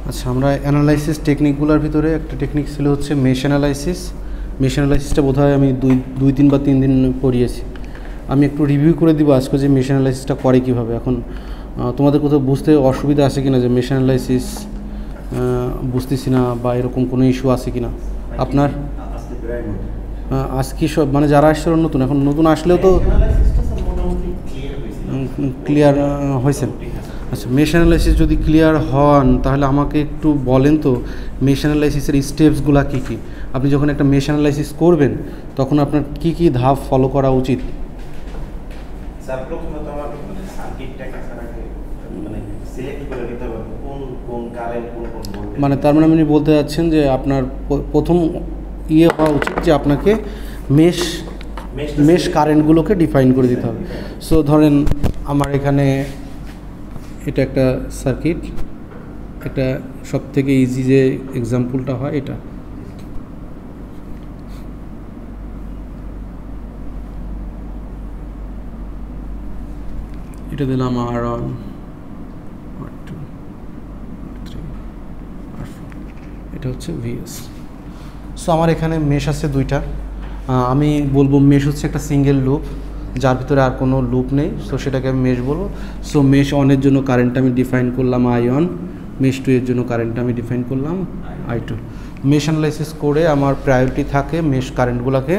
আচ্ছা, আমরা অ্যানালাইসিস টেকনিকগুলোর ভিতরে একটা টেকনিক ছিল হচ্ছে মেশ অ্যানালাইসিস। মেশ অ্যানালাইসিসটা বোধহয় আমি দুই তিন বা 3 দিন পড়িয়েছি। আমি একটু রিভিউ করে দিব আজকে যে মেশ অ্যানালাইসিসটা করে কীভাবে। এখন তোমাদের কোথাও বুঝতে অসুবিধা আছে কিনা যে মেশ অ্যানালাইসিস বুঝতেছি না বা এরকম কোনো ইস্যু আছে কিনা আপনার? আজকে সব মানে যারা আসছে নতুন, এখন নতুন আসলেও তো ক্লিয়ার হয়েছেন। আচ্ছা, মেশ অ্যানালাইসিস যদি ক্লিয়ার হন তাহলে আমাকে একটু বলেন তো মেশ অ্যানালাইসিসের স্টেপসগুলো কী কী। আপনি যখন একটা মেশ অ্যানালাইসিস করবেন তখন আপনার কী কী ধাপ ফলো করা উচিত? মানে তার মানে আপনি বলতে যাচ্ছেন যে আপনার প্রথম হওয়া উচিত যে আপনাকে মেশ কারেন্টগুলোকে ডিফাইন করে দিতে হবে। সো ধরেন আমার এখানে এটা একটা সার্কিট, একটা সবথেকে ইজি যে এক্সাম্পলটা হয় এটা দিলাম R1 R2 R3 R4, এটা হচ্ছে VS। সো আমার এখানে মেশ আছে দুইটা। আমি বলবো মেশ হচ্ছে একটা সিঙ্গেল লুপ যার ভিতরে আর কোনো লুপ নেই, সো সেটাকে আমি মেশ বলবো। সো মেশ 1 এর জন্য কারেন্টটা আমি ডিফাইন করলাম I1, মেশ 2 এর জন্য কারেন্টটা আমি ডিফাইন করলাম I2। মেশ অ্যানালাইসিস করে আমার প্রায়োরিটি থাকে মেশ কারেন্টগুলোকে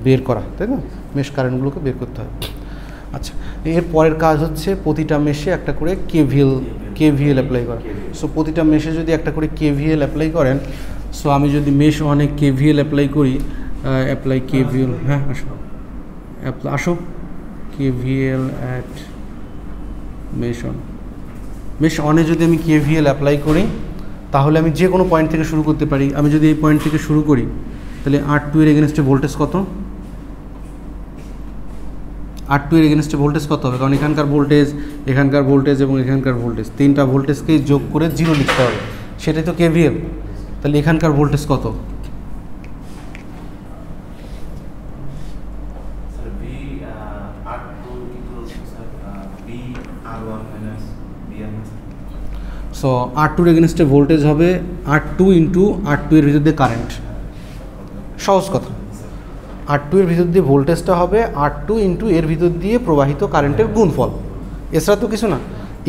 বের করা, তাই না? মেশ কারেন্টগুলোকে বের করতে হয়। আচ্ছা, এর পরের কাজ হচ্ছে প্রতিটা মেশে একটা করে কেভিএল অ্যাপ্লাই করা। সো প্রতিটা মেশে যদি একটা করে কেভিএল অ্যাপ্লাই করেন, সো আমি যদি মেশ 1 এ কেভিএল অ্যাপ্লাই করি, অ্যাপ্লাই কেভিএল, হ্যাঁ আসো কেভিএল অ্যাট মেশ 1। মেশ 1 এ যদি আমি কেভিএল অ্যাপ্লাই করি তাহলে আমি যে কোনো পয়েন্ট থেকে শুরু করতে পারি। আমি যদি এই পয়েন্ট থেকে শুরু করি তাহলে R2 এর এগেনস্টে ভোল্টেজ কত? R2 এর এগেনস্টে ভোল্টেজ কত হবে? কারণ এখানকার ভোল্টেজ এবং এখানকার ভোল্টেজ, তিনটা ভোল্টেজকেই যোগ করে 0 লিখতে হবে, সেটাই তো কেভিএল। তাহলে এখানকার ভোল্টেজ কত? সো R2 এর এগেনস্টে ভোল্টেজ হবে R2 ইন্টু R2 এর ভিতর দিয়ে কারেন্ট। সহজ কথা, R2 এর ভিতর দিয়ে ভোল্টেজটা হবে R2 ইন্টু এর ভিতর দিয়ে প্রবাহিত কারেন্টের গুণফল, এছাড়া তো কিছু না।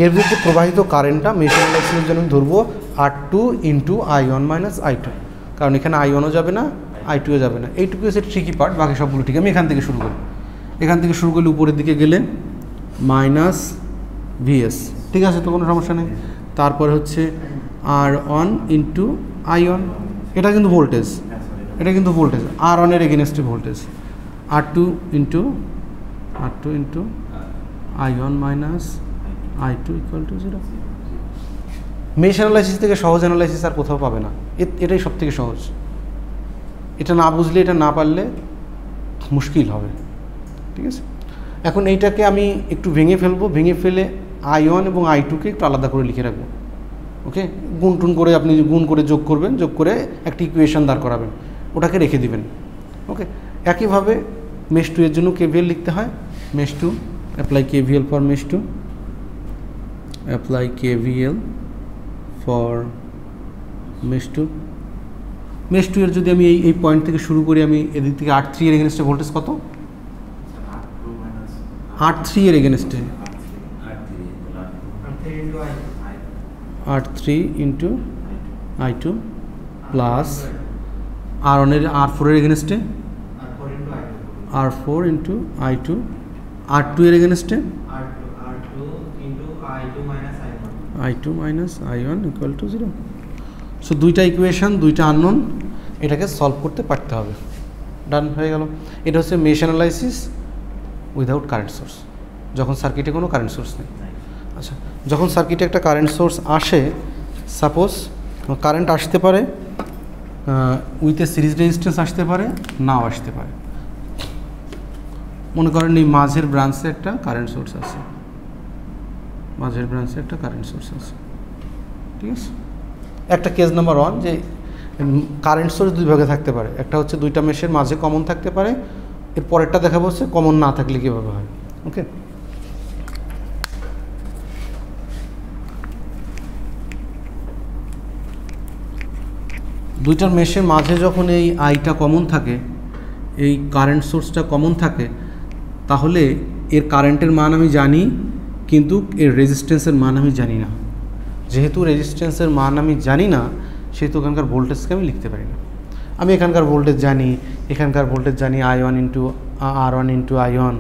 এর ভিতর দিয়ে প্রবাহিত কারেন্টটা মেশ অ্যানালাইসিসের জন্য আমি ধরবো R2 into I1 minus I2, কারণ এখানে I1ও যাবে না I2ও যাবে না। এইটুকু হচ্ছে ট্রিকি পার্ট, বাকি সবগুলো ঠিক। আমি এখান থেকে শুরু করলে উপরের দিকে গেলে মাইনাস VS, ঠিক আছে, তো কোনো সমস্যা নেই। তারপরে হচ্ছে R1 ইন্টু I1, এটা কিন্তু ভোল্টেজ, R1 এর এগেনস্টে voltage. R2 into I1 minus I2 equal to 0। Mesh analysis থেকে সহজ অ্যানালাইসিস আর কোথাও পাবে না, এটাই সব থেকে সহজ। এটা না বুঝলে, এটা না পারলে মুশকিল হবে, ঠিক আছে। এখন এইটাকে আমি একটু ভেঙে ফেলে I1 এবং I2কে একটু আলাদা করে লিখে রাখবো। ওকে, গুণ করে আপনি গুণ করে যোগ করে একটা ইকুয়েশন দাঁড় করাবেন, ওটাকে রেখে দিবেন। ওকে, একইভাবে মেশ 2 এর জন্য কেভিএল লিখতে হয়। Mesh 2, apply KVL for mesh 2, apply KVL for mesh 2। Mesh 2 এর যদি আমি এই পয়েন্ট থেকে শুরু করি, আমি এদিক থেকে R3 এর এগেনস্টে ভোল্টেজ কত? R3 এর এগেনস্টে R3 into I2 plus R1 এর R4 এর এগেনস্টে R4 ইন্টু I2, R2 এর এগেনস্টে I2 minus I1 equal to 0। So দুইটা ইকুয়েশন, দুইটা আননোন, এটাকে সলভ করতে পারতে হবে। ডান হয়ে গেল। এটা হচ্ছে mesh analysis without current source, যখন সার্কিটে কোনো কারেন্ট সোর্স নেই। আচ্ছা, যখন সার্কিটে একটা কারেন্ট সোর্স আসে, সাপোজ কারেন্ট আসতে পারে উইথ এ সিরিজ রেজিস্ট্যান্স, আসতে পারে নাও আসতে পারে। মনে করেন এই মাঝের ব্রাঞ্চে একটা কারেন্ট সোর্স আছে, ঠিক আছে। একটা কেস নাম্বার 1 যে কারেন্ট সোর্স দুই ভাগে থাকতে পারে, একটা হচ্ছে দুইটা মেশের মাঝে কমন থাকতে পারে, এর পরেরটা দেখাবো হচ্ছে কমন না থাকলে কীভাবে হয়। ওকে, দুইটার মেশের মাঝে যখন এই আইটা কমন থাকে, এই কারেন্ট সোর্সটা কমন থাকে, তাহলে এর কারেন্টের মান আমি জানি, কিন্তু এর রেজিস্ট্যান্সের মান আমি জানি না। যেহেতু রেজিস্ট্যান্সের মান আমি জানি না, সেহেতু ওখানকার ভোল্টেজকে আমি লিখতে পারি না। আমি এখানকার ভোল্টেজ জানি, এখানকার ভোল্টেজ জানি I1 into R1 into I1,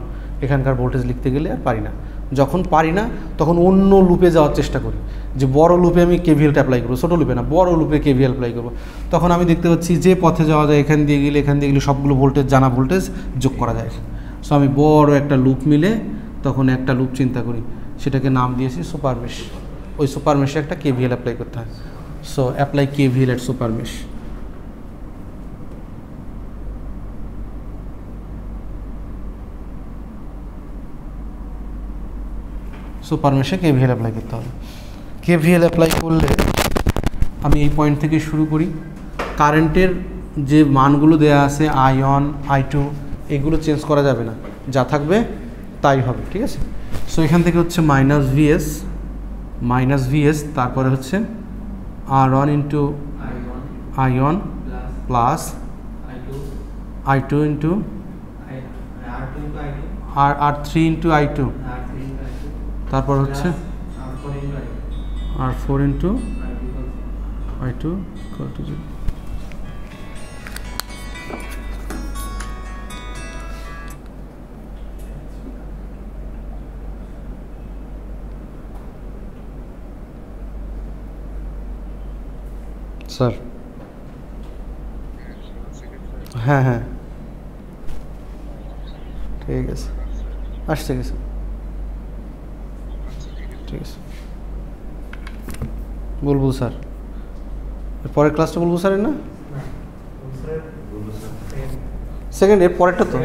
এখানকার ভোল্টেজ লিখতে গেলে আর পারি না। যখন পারি না তখন অন্য লুপে যাওয়ার চেষ্টা করি, যে বড় লুপে আমি কেভিএলটা অ্যাপ্লাই করবো, ছোটো লুপে না, বড় লুপে কেভিএল অ্যাপ্লাই করবো। তখন আমি দেখতে পাচ্ছি যে পথে যাওয়া যায়, এখান দিয়ে গেলে সবগুলো ভোল্টেজ, জানা ভোল্টেজ যোগ করা যায়। সো আমি বড় একটা লুপ মিলে তখন একটা লুপ চিন্তা করি, সেটাকে নাম দিয়েছি সুপার মেশ। ওই সুপার মেশে একটা কেভিএল অ্যাপ্লাই করতে হয়। সো অ্যাপ্লাই কেভিএল এট সুপার মেশ। সুপার মেশে কেভিএল অ্যাপ্লাই করতে হবে। কেভিএল অ্যাপ্লাই করলে আমি এই পয়েন্ট থেকে শুরু করি। কারেন্টের যে মানগুলো দেওয়া আছে I1 I2 এগুলো চেঞ্জ করা যাবে না, যা থাকবে তাই হবে, ঠিক আছে। সো এখান থেকে হচ্ছে মাইনাস ভিএস, তারপরে হচ্ছে R1 into I1 plus I2 into R3 into I2, তারপর হচ্ছে R4 into I2 equal to 0। Sir হ্যাঁ হ্যাঁ ঠিক আছে, আসছে কি স্যার? ঠিক আছে, বলবো স্যার, পরের ক্লাসটা বলবো স্যারের না, সেকেন্ড এর পরেরটা তো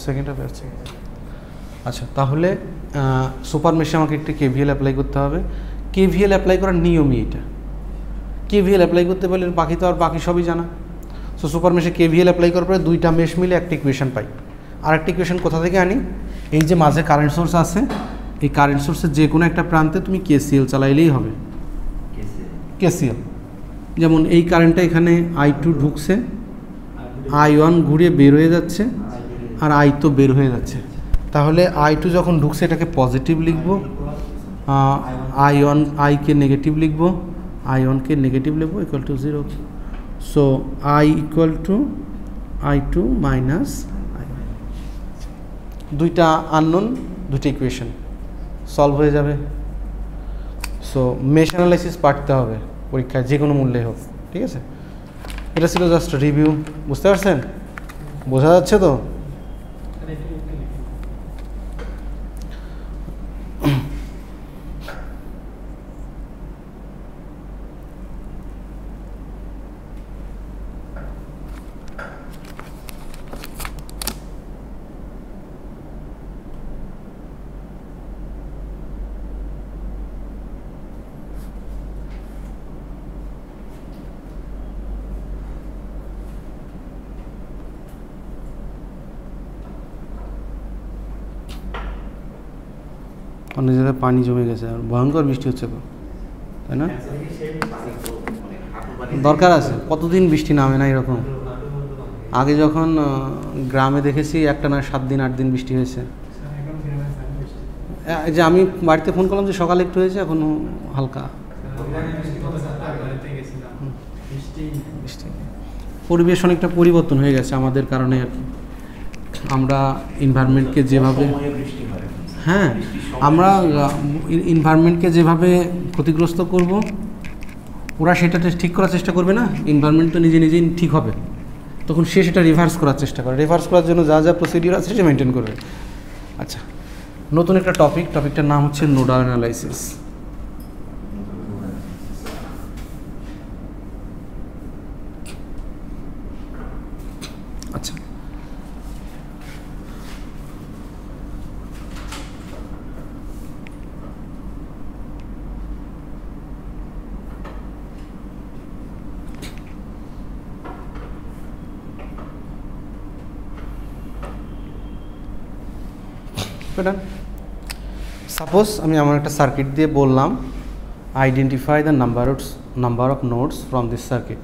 সেকেন্ড হাফে আসছে। আচ্ছা, তাহলে সুপার মেশে আমাকে একটা কেভিএল অ্যাপ্লাই করতে হবে। কেভিএল অ্যাপ্লাই করার নিয়মই এটা। কেভিএল অ্যাপ্লাই করতে পারলে বাকি তো আর বাকি সবই জানা। সো সুপার মেশে কেভিএল অ্যাপ্লাই করার পরে দুইটা মেশ মিলে একটা ইকুয়েশন পাই। আর একটা ইকুয়েশন কোথা থেকে আনি? এই যে মাঝে কারেন্ট সোর্স আছে, এই কারেন্ট সোর্সের যে কোনো একটা প্রান্তে তুমি কেসিএল চালাইলেই হবে। কেসিএল যেমন এই কারেন্টটা এখানে I2 ঢুকছে, I1 ঘুরে বের হয়ে যাচ্ছে, আর I তো বের হয়ে যাচ্ছে। তাহলে I2 যখন ঢুকছে এটাকে পজিটিভ লিখবো, I কে নেগেটিভ লিখবো, I1 কে নেগেটিভ লিখবো, equal to 0। So I equal two I2 minus I1। দুইটা আননোন, দুইটা ইকুয়েশন সলভ হয়ে যাবে। সো মেশ অ্যানালাইসিস পারতে হবে পরীক্ষায়, যে কোনো মূল্যে হোক, ঠিক আছে। এটা ছিল জাস্ট রিভিউ, বুঝতে পারছেন? বোঝা যাচ্ছে তো? অনেক জায়গায় পানি জমে গেছে, আর ভয়ঙ্কর বৃষ্টি হচ্ছে, তাই না? দরকার আছে, কতদিন বৃষ্টি নামে না এরকম। আগে যখন গ্রামে দেখেছি একটানা 7 দিন 8 দিন বৃষ্টি হয়েছে। এই যে আমি বাড়িতে ফোন করলাম যে সকালে একটু হয়েছে, এখনও হালকা বৃষ্টি। পরিবেশ অনেকটা পরিবর্তন হয়ে গেছে আমাদের কারণে আর কি। আমরা এনভায়রনমেন্টকে যেভাবে, হ্যাঁ, আমরা এনভায়রনমেন্টকে যেভাবে ক্ষতিগ্রস্ত করব, ওরা সেটা ঠিক করার চেষ্টা করবে না। এনভায়রনমেন্ট তো নিজে নিজেই ঠিক হবে, তখন সে সেটা রিভার্স করার চেষ্টা করে। রিভার্স করার জন্য যা যা প্রসিডিউর আছে সেটা মেনটেন করবে। আচ্ছা, নতুন একটা টপিকটার নাম হচ্ছে নোডাল অ্যানালাইসিস। আচ্ছা, সাপোজ আমি আমার একটা সার্কিট দিয়ে বললাম identify the number of nodes from this circuit.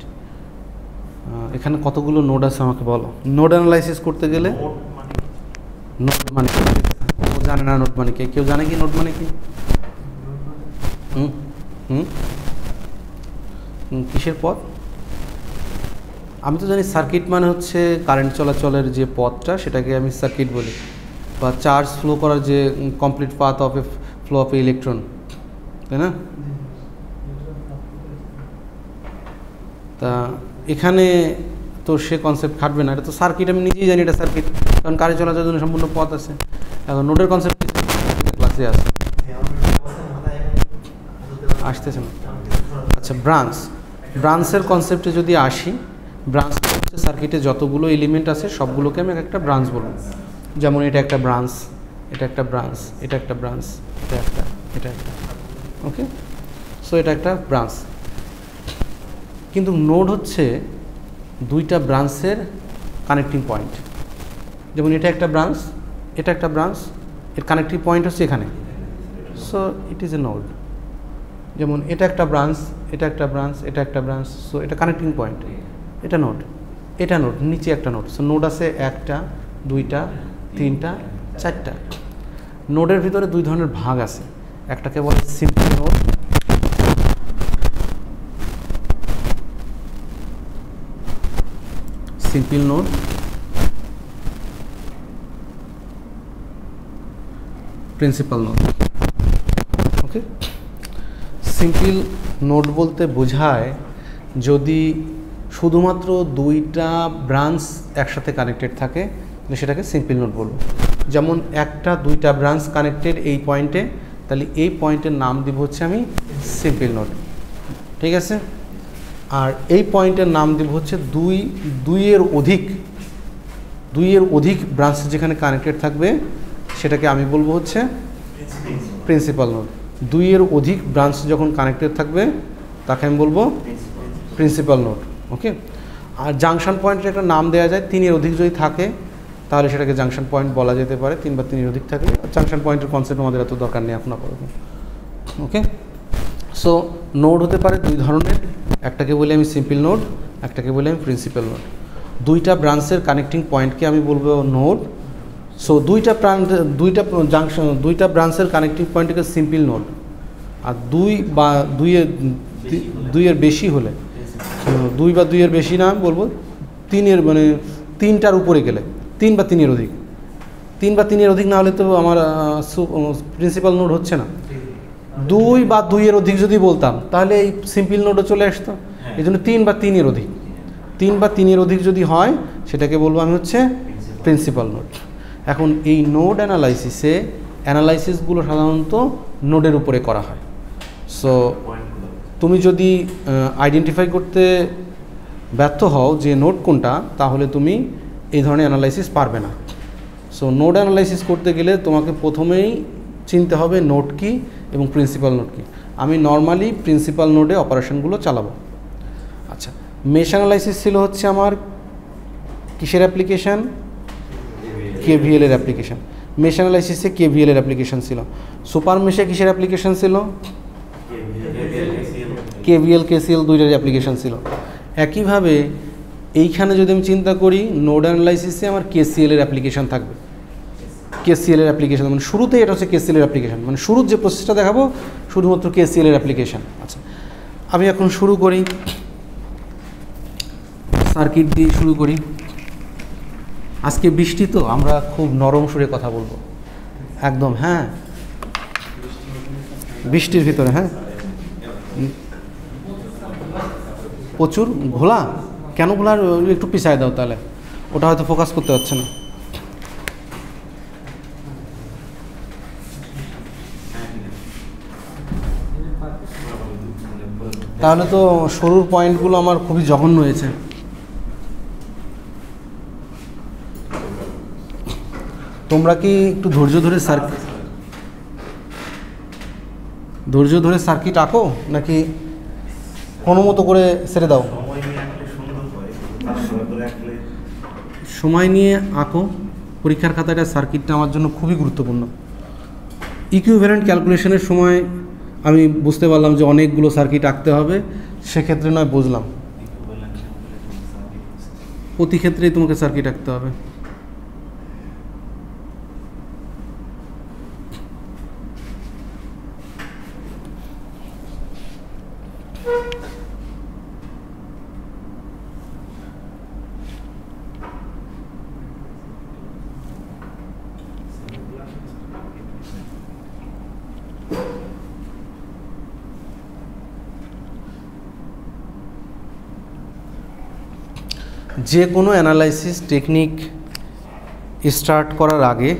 এখানে কতগুলো নোড আছে আমাকে বলো। নোড অ্যানালাইসিস করতে গেলে নোড মানে ও জানে না নোড মানে কি? কেউ জানে কি নোড মানে কি? হুম হুম কিসের পথ? আমি তো জানি সার্কিট মানে হচ্ছে কারেন্ট চলাচলের যে পথটা, সেটাকে আমি সার্কিট বলি, বা চার্জ ফ্লো করার যে complete path of A flow of A electron, তাই না? তা এখানে তো সে কনসেপ্ট খাটবে না, এটা তো সার্কিট, আমি নিজেই জানি এটা সার্কিট, কারণ কারেন্ট চলাচলের জন্য সম্পূর্ণ পথ আছে। এখন নোডের কনসেপ্ট ক্লাসে আছে, আসতেছে না। আচ্ছা, ব্রাঞ্চের কনসেপ্টে যদি আসি, ব্রাঞ্চ হচ্ছে সার্কিটে যতগুলো এলিমেন্ট আছে সবগুলোকে আমি একটা ব্রাঞ্চ বলব। যেমন এটা একটা ব্রাঞ্চ, এটা একটা ব্রাঞ্চ, এটা একটা ব্রাঞ্চ, এটা একটা, ওকে। সো এটা একটা ব্রাঞ্চ। কিন্তু নোড হচ্ছে দুইটা ব্রাঞ্চের কানেক্টিং পয়েন্ট। যেমন এটা একটা ব্রাঞ্চ, এটা একটা ব্রাঞ্চ, এর কানেক্টিং পয়েন্ট হচ্ছে এখানে, so it is a node. যেমন এটা একটা ব্রাঞ্চ, এটা একটা ব্রাঞ্চ, এটা একটা ব্রাঞ্চ, সো এটা কানেক্টিং পয়েন্ট, এটা নোড, এটা নোড, নিচে একটা নোড। সো নোড আছে একটা, দুইটা, তিনটা, চারটা। নোডের ভিতরে দুই ধরনের ভাগ আছে, একটাকে বলে simple node, simple node, principal node, okay. Simple node বলতে বোঝায় যদি শুধুমাত্র দুইটা ব্রাঞ্চ একসাথে কানেক্টেড থাকে, সেটাকে সিম্পল নোড বলবো। যেমন একটা দুইটা ব্রাঞ্চ কানেক্টেড এই পয়েন্টে, তাহলে এই পয়েন্টের নাম দিব হচ্ছে আমি সিম্পল নোড, ঠিক আছে। আর এই পয়েন্টের নাম দিব হচ্ছে দুইয়ের অধিক ব্রাঞ্চ যেখানে কানেক্টেড থাকবে, সেটাকে আমি বলবো হচ্ছে প্রিন্সিপাল নোড। দুইয়ের অধিক ব্রাঞ্চ যখন কানেক্টেড থাকবে তাকে আমি বলবো প্রিন্সিপাল নোড, ওকে। আর জাংশন পয়েন্টের একটা নাম দেওয়া যায়, তিনের অধিক যদি থাকে তাহলে সেটাকে জাংশন পয়েন্ট বলা যেতে পারে, তিন বা তিনের অধিক থাকলে। জাংশন পয়েন্টের কনসেপ্ট আমাদের এত দরকার নেই এখন আপাতত, ওকে। সো নোড হতে পারে দুই ধরনের, একটাকে বলি আমি সিম্পল নোড, একটাকে বলি আমি প্রিন্সিপাল নোড। দুইটা ব্রাঞ্চের কানেক্টিং পয়েন্টকে আমি বলবো নোড। সো দুইটা ব্রাঞ্চের কানেক্টিং পয়েন্টকে সিম্পল নোড। আর দুইয়ের বেশি হলে, দুই বা দুইয়ের বেশি না, আমি বলবো তিনের, মানে তিনটার উপরে গেলে, তিন বা তিনের অধিক না হলে তো আমার প্রিন্সিপাল নোড হচ্ছে না। দুই বা দুইয়ের অধিক যদি বলতাম তাহলে এই সিম্পল নোডও চলে আসতো। এই জন্য তিন বা তিনের অধিক যদি হয় সেটাকে বলবো আমি হচ্ছে প্রিন্সিপাল নোড। এখন এই নোড অ্যানালাইসিসগুলো সাধারণত নোডের উপরে করা হয়। সো তুমি যদি আইডেন্টিফাই করতে ব্যর্থ হও যে নোড কোনটা, তাহলে তুমি এই ধরনের অ্যানালাইসিস পারবে না। সো নোড অ্যানালাইসিস করতে গেলে তোমাকে প্রথমেই চিনতে হবে নোড কি এবং প্রিন্সিপাল নোড কি। আমি নর্মালি প্রিন্সিপাল নোডে অপারেশনগুলো চালাবো। আচ্ছা, মেশ অ্যানালাইসিস ছিল হচ্ছে আমার কিসের অ্যাপ্লিকেশান? KVL এর অ্যাপ্লিকেশান। মেশ অ্যানালাইসিসে KVL এর অ্যাপ্লিকেশান ছিল। সুপার মেশে কিসের অ্যাপ্লিকেশান ছিল? KVL KCL দুইটার অ্যাপ্লিকেশান ছিল। একইভাবে এইখানে যদি আমি চিন্তা করি, নোড অ্যানালাইসিসে আমার KCL এর অ্যাপ্লিকেশান থাকবে। KCL এর অ্যাপ্লিকেশান মানে শুরুতেই এটা হচ্ছে KCL এর অ্যাপ্লিকেশান, মানে শুরুর যে প্রসেসটা দেখাবো শুধুমাত্র KCL এর অ্যাপ্লিকেশান। আচ্ছা, আমি এখন শুরু করি, সার্কিট দিয়ে শুরু করি। আজকে বৃষ্টি তো, আমরা খুব নরম সুরে কথা বলবো একদম, হ্যাঁ, বৃষ্টির ভিতরে, হ্যাঁ, প্রচুর ঘোলা। কেন ঘোলার? একটু পিছায় দাও, তাহলে ওটা হয়তো ফোকাস করতে পারছে না। তাহলে তো শুরুর পয়েন্টগুলো আমার খুবই জঘন্য হয়েছে। তোমরা কি একটু ধৈর্য ধরে সার্কিট আঁকো, নাকি কোনো মতো করে ছেড়ে দাও? সময় নিয়ে আঁকো। পরীক্ষার খাতাটা সার্কিটটা আমার জন্য খুবই গুরুত্বপূর্ণ। ইকুইভ্যালেন্ট ক্যালকুলেশনের সময় আমি বুঝতে পারলাম যে অনেকগুলো সার্কিট আঁকতে হবে, সেক্ষেত্রে নয় বুঝলাম। প্রতি ক্ষেত্রেই তোমাকে সার্কিট আঁকতে হবে। যে কোনো অ্যানালাইসিস টেকনিক স্টার্ট করার আগে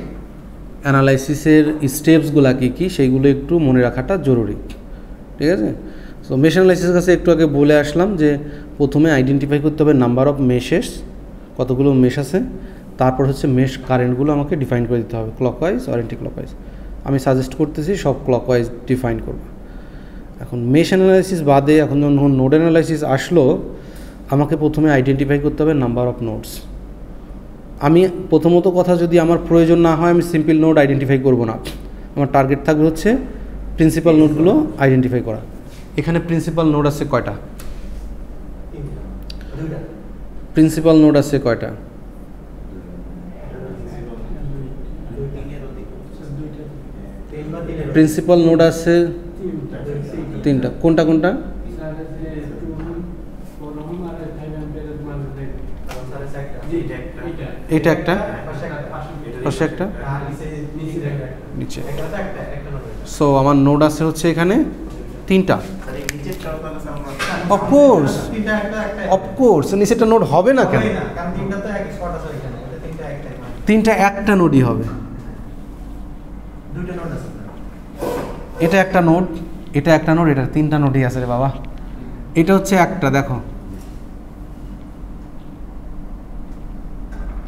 অ্যানালাইসিসের স্টেপসগুলো কী কী সেইগুলো একটু মনে রাখাটা জরুরি, ঠিক আছে? সো মেশ অ্যানালাইসিসের কাছে একটু আগে বলে আসলাম যে প্রথমে আইডেন্টিফাই করতে হবে নাম্বার অফ মেশেস, কতগুলো মেশ আছে, তারপর হচ্ছে মেশ কারেন্টগুলো আমাকে ডিফাইন করে দিতে হবে ক্লকওয়াইজ আর অ্যান্টি ক্লকওয়াইজ। আমি সাজেস্ট করতেছি সব ক্লকওয়াইজ ডিফাইন করব। এখন মেশ অ্যানালাইসিস বাদে এখন যখন নোড অ্যানালাইসিস আসলো, আমাকে প্রথমে আইডেন্টিফাই করতে হবে নাম্বার অফ নোডস। আমি প্রথমত কথা, যদি আমার প্রয়োজন না হয় আমি সিম্পল নোড আইডেন্টিফাই করব না, আমার টার্গেট থাকবে হচ্ছে প্রিন্সিপাল নোডগুলো আইডেন্টিফাই করা। এখানে প্রিন্সিপাল নোড আছে কয়টা? প্রিন্সিপাল নোড আছে কয়টা? প্রিন্সিপাল নোড আছে তিনটা। কোনটা কোনটা? এটা একটা, পাশে একটা, নিচে। সো আমার নোড আছে হচ্ছে এখানে তিনটা। অফকোর্স অফকোর্স নিচেটা নোড হবে না কেন? তিনটা একটা নোডই হবে। এটা একটা নোড, এটা একটা নোড, এটা তিনটা নোডই আছে রে বাবা। এটা হচ্ছে একটা, দেখো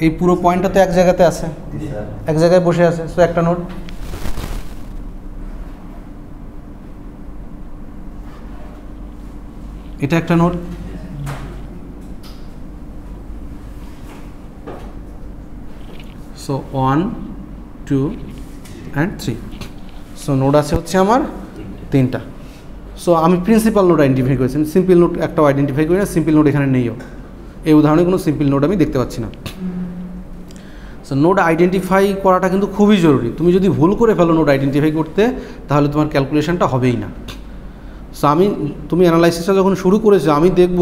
এই পুরো পয়েন্টটা তো এক জায়গাতে আছে, এক জায়গায় বসে আছে, সো একটা নোড। এটা একটা node, so 1 2 and 3। So node আছে হচ্ছে আমার তিনটা। সো আমি প্রিন্সিপাল নোড আইডেন্টিফাই করেছি, সিম্পল নোড একটাও আইডেন্টিফাই করি না, সিম্পল নোড এখানে নেইও। এই উদাহরণে কোনো সিম্পল নোড আমি দেখতে পাচ্ছি না। সো নোড আইডেন্টিফাই করাটা কিন্তু খুবই জরুরি। তুমি যদি ভুল করে ফেলো নোড আইডেন্টিফাই করতে, তাহলে তোমার ক্যালকুলেশনটা হবেই না। সো তুমি অ্যানালাইসিসটা যখন শুরু করেছো, আমি দেখব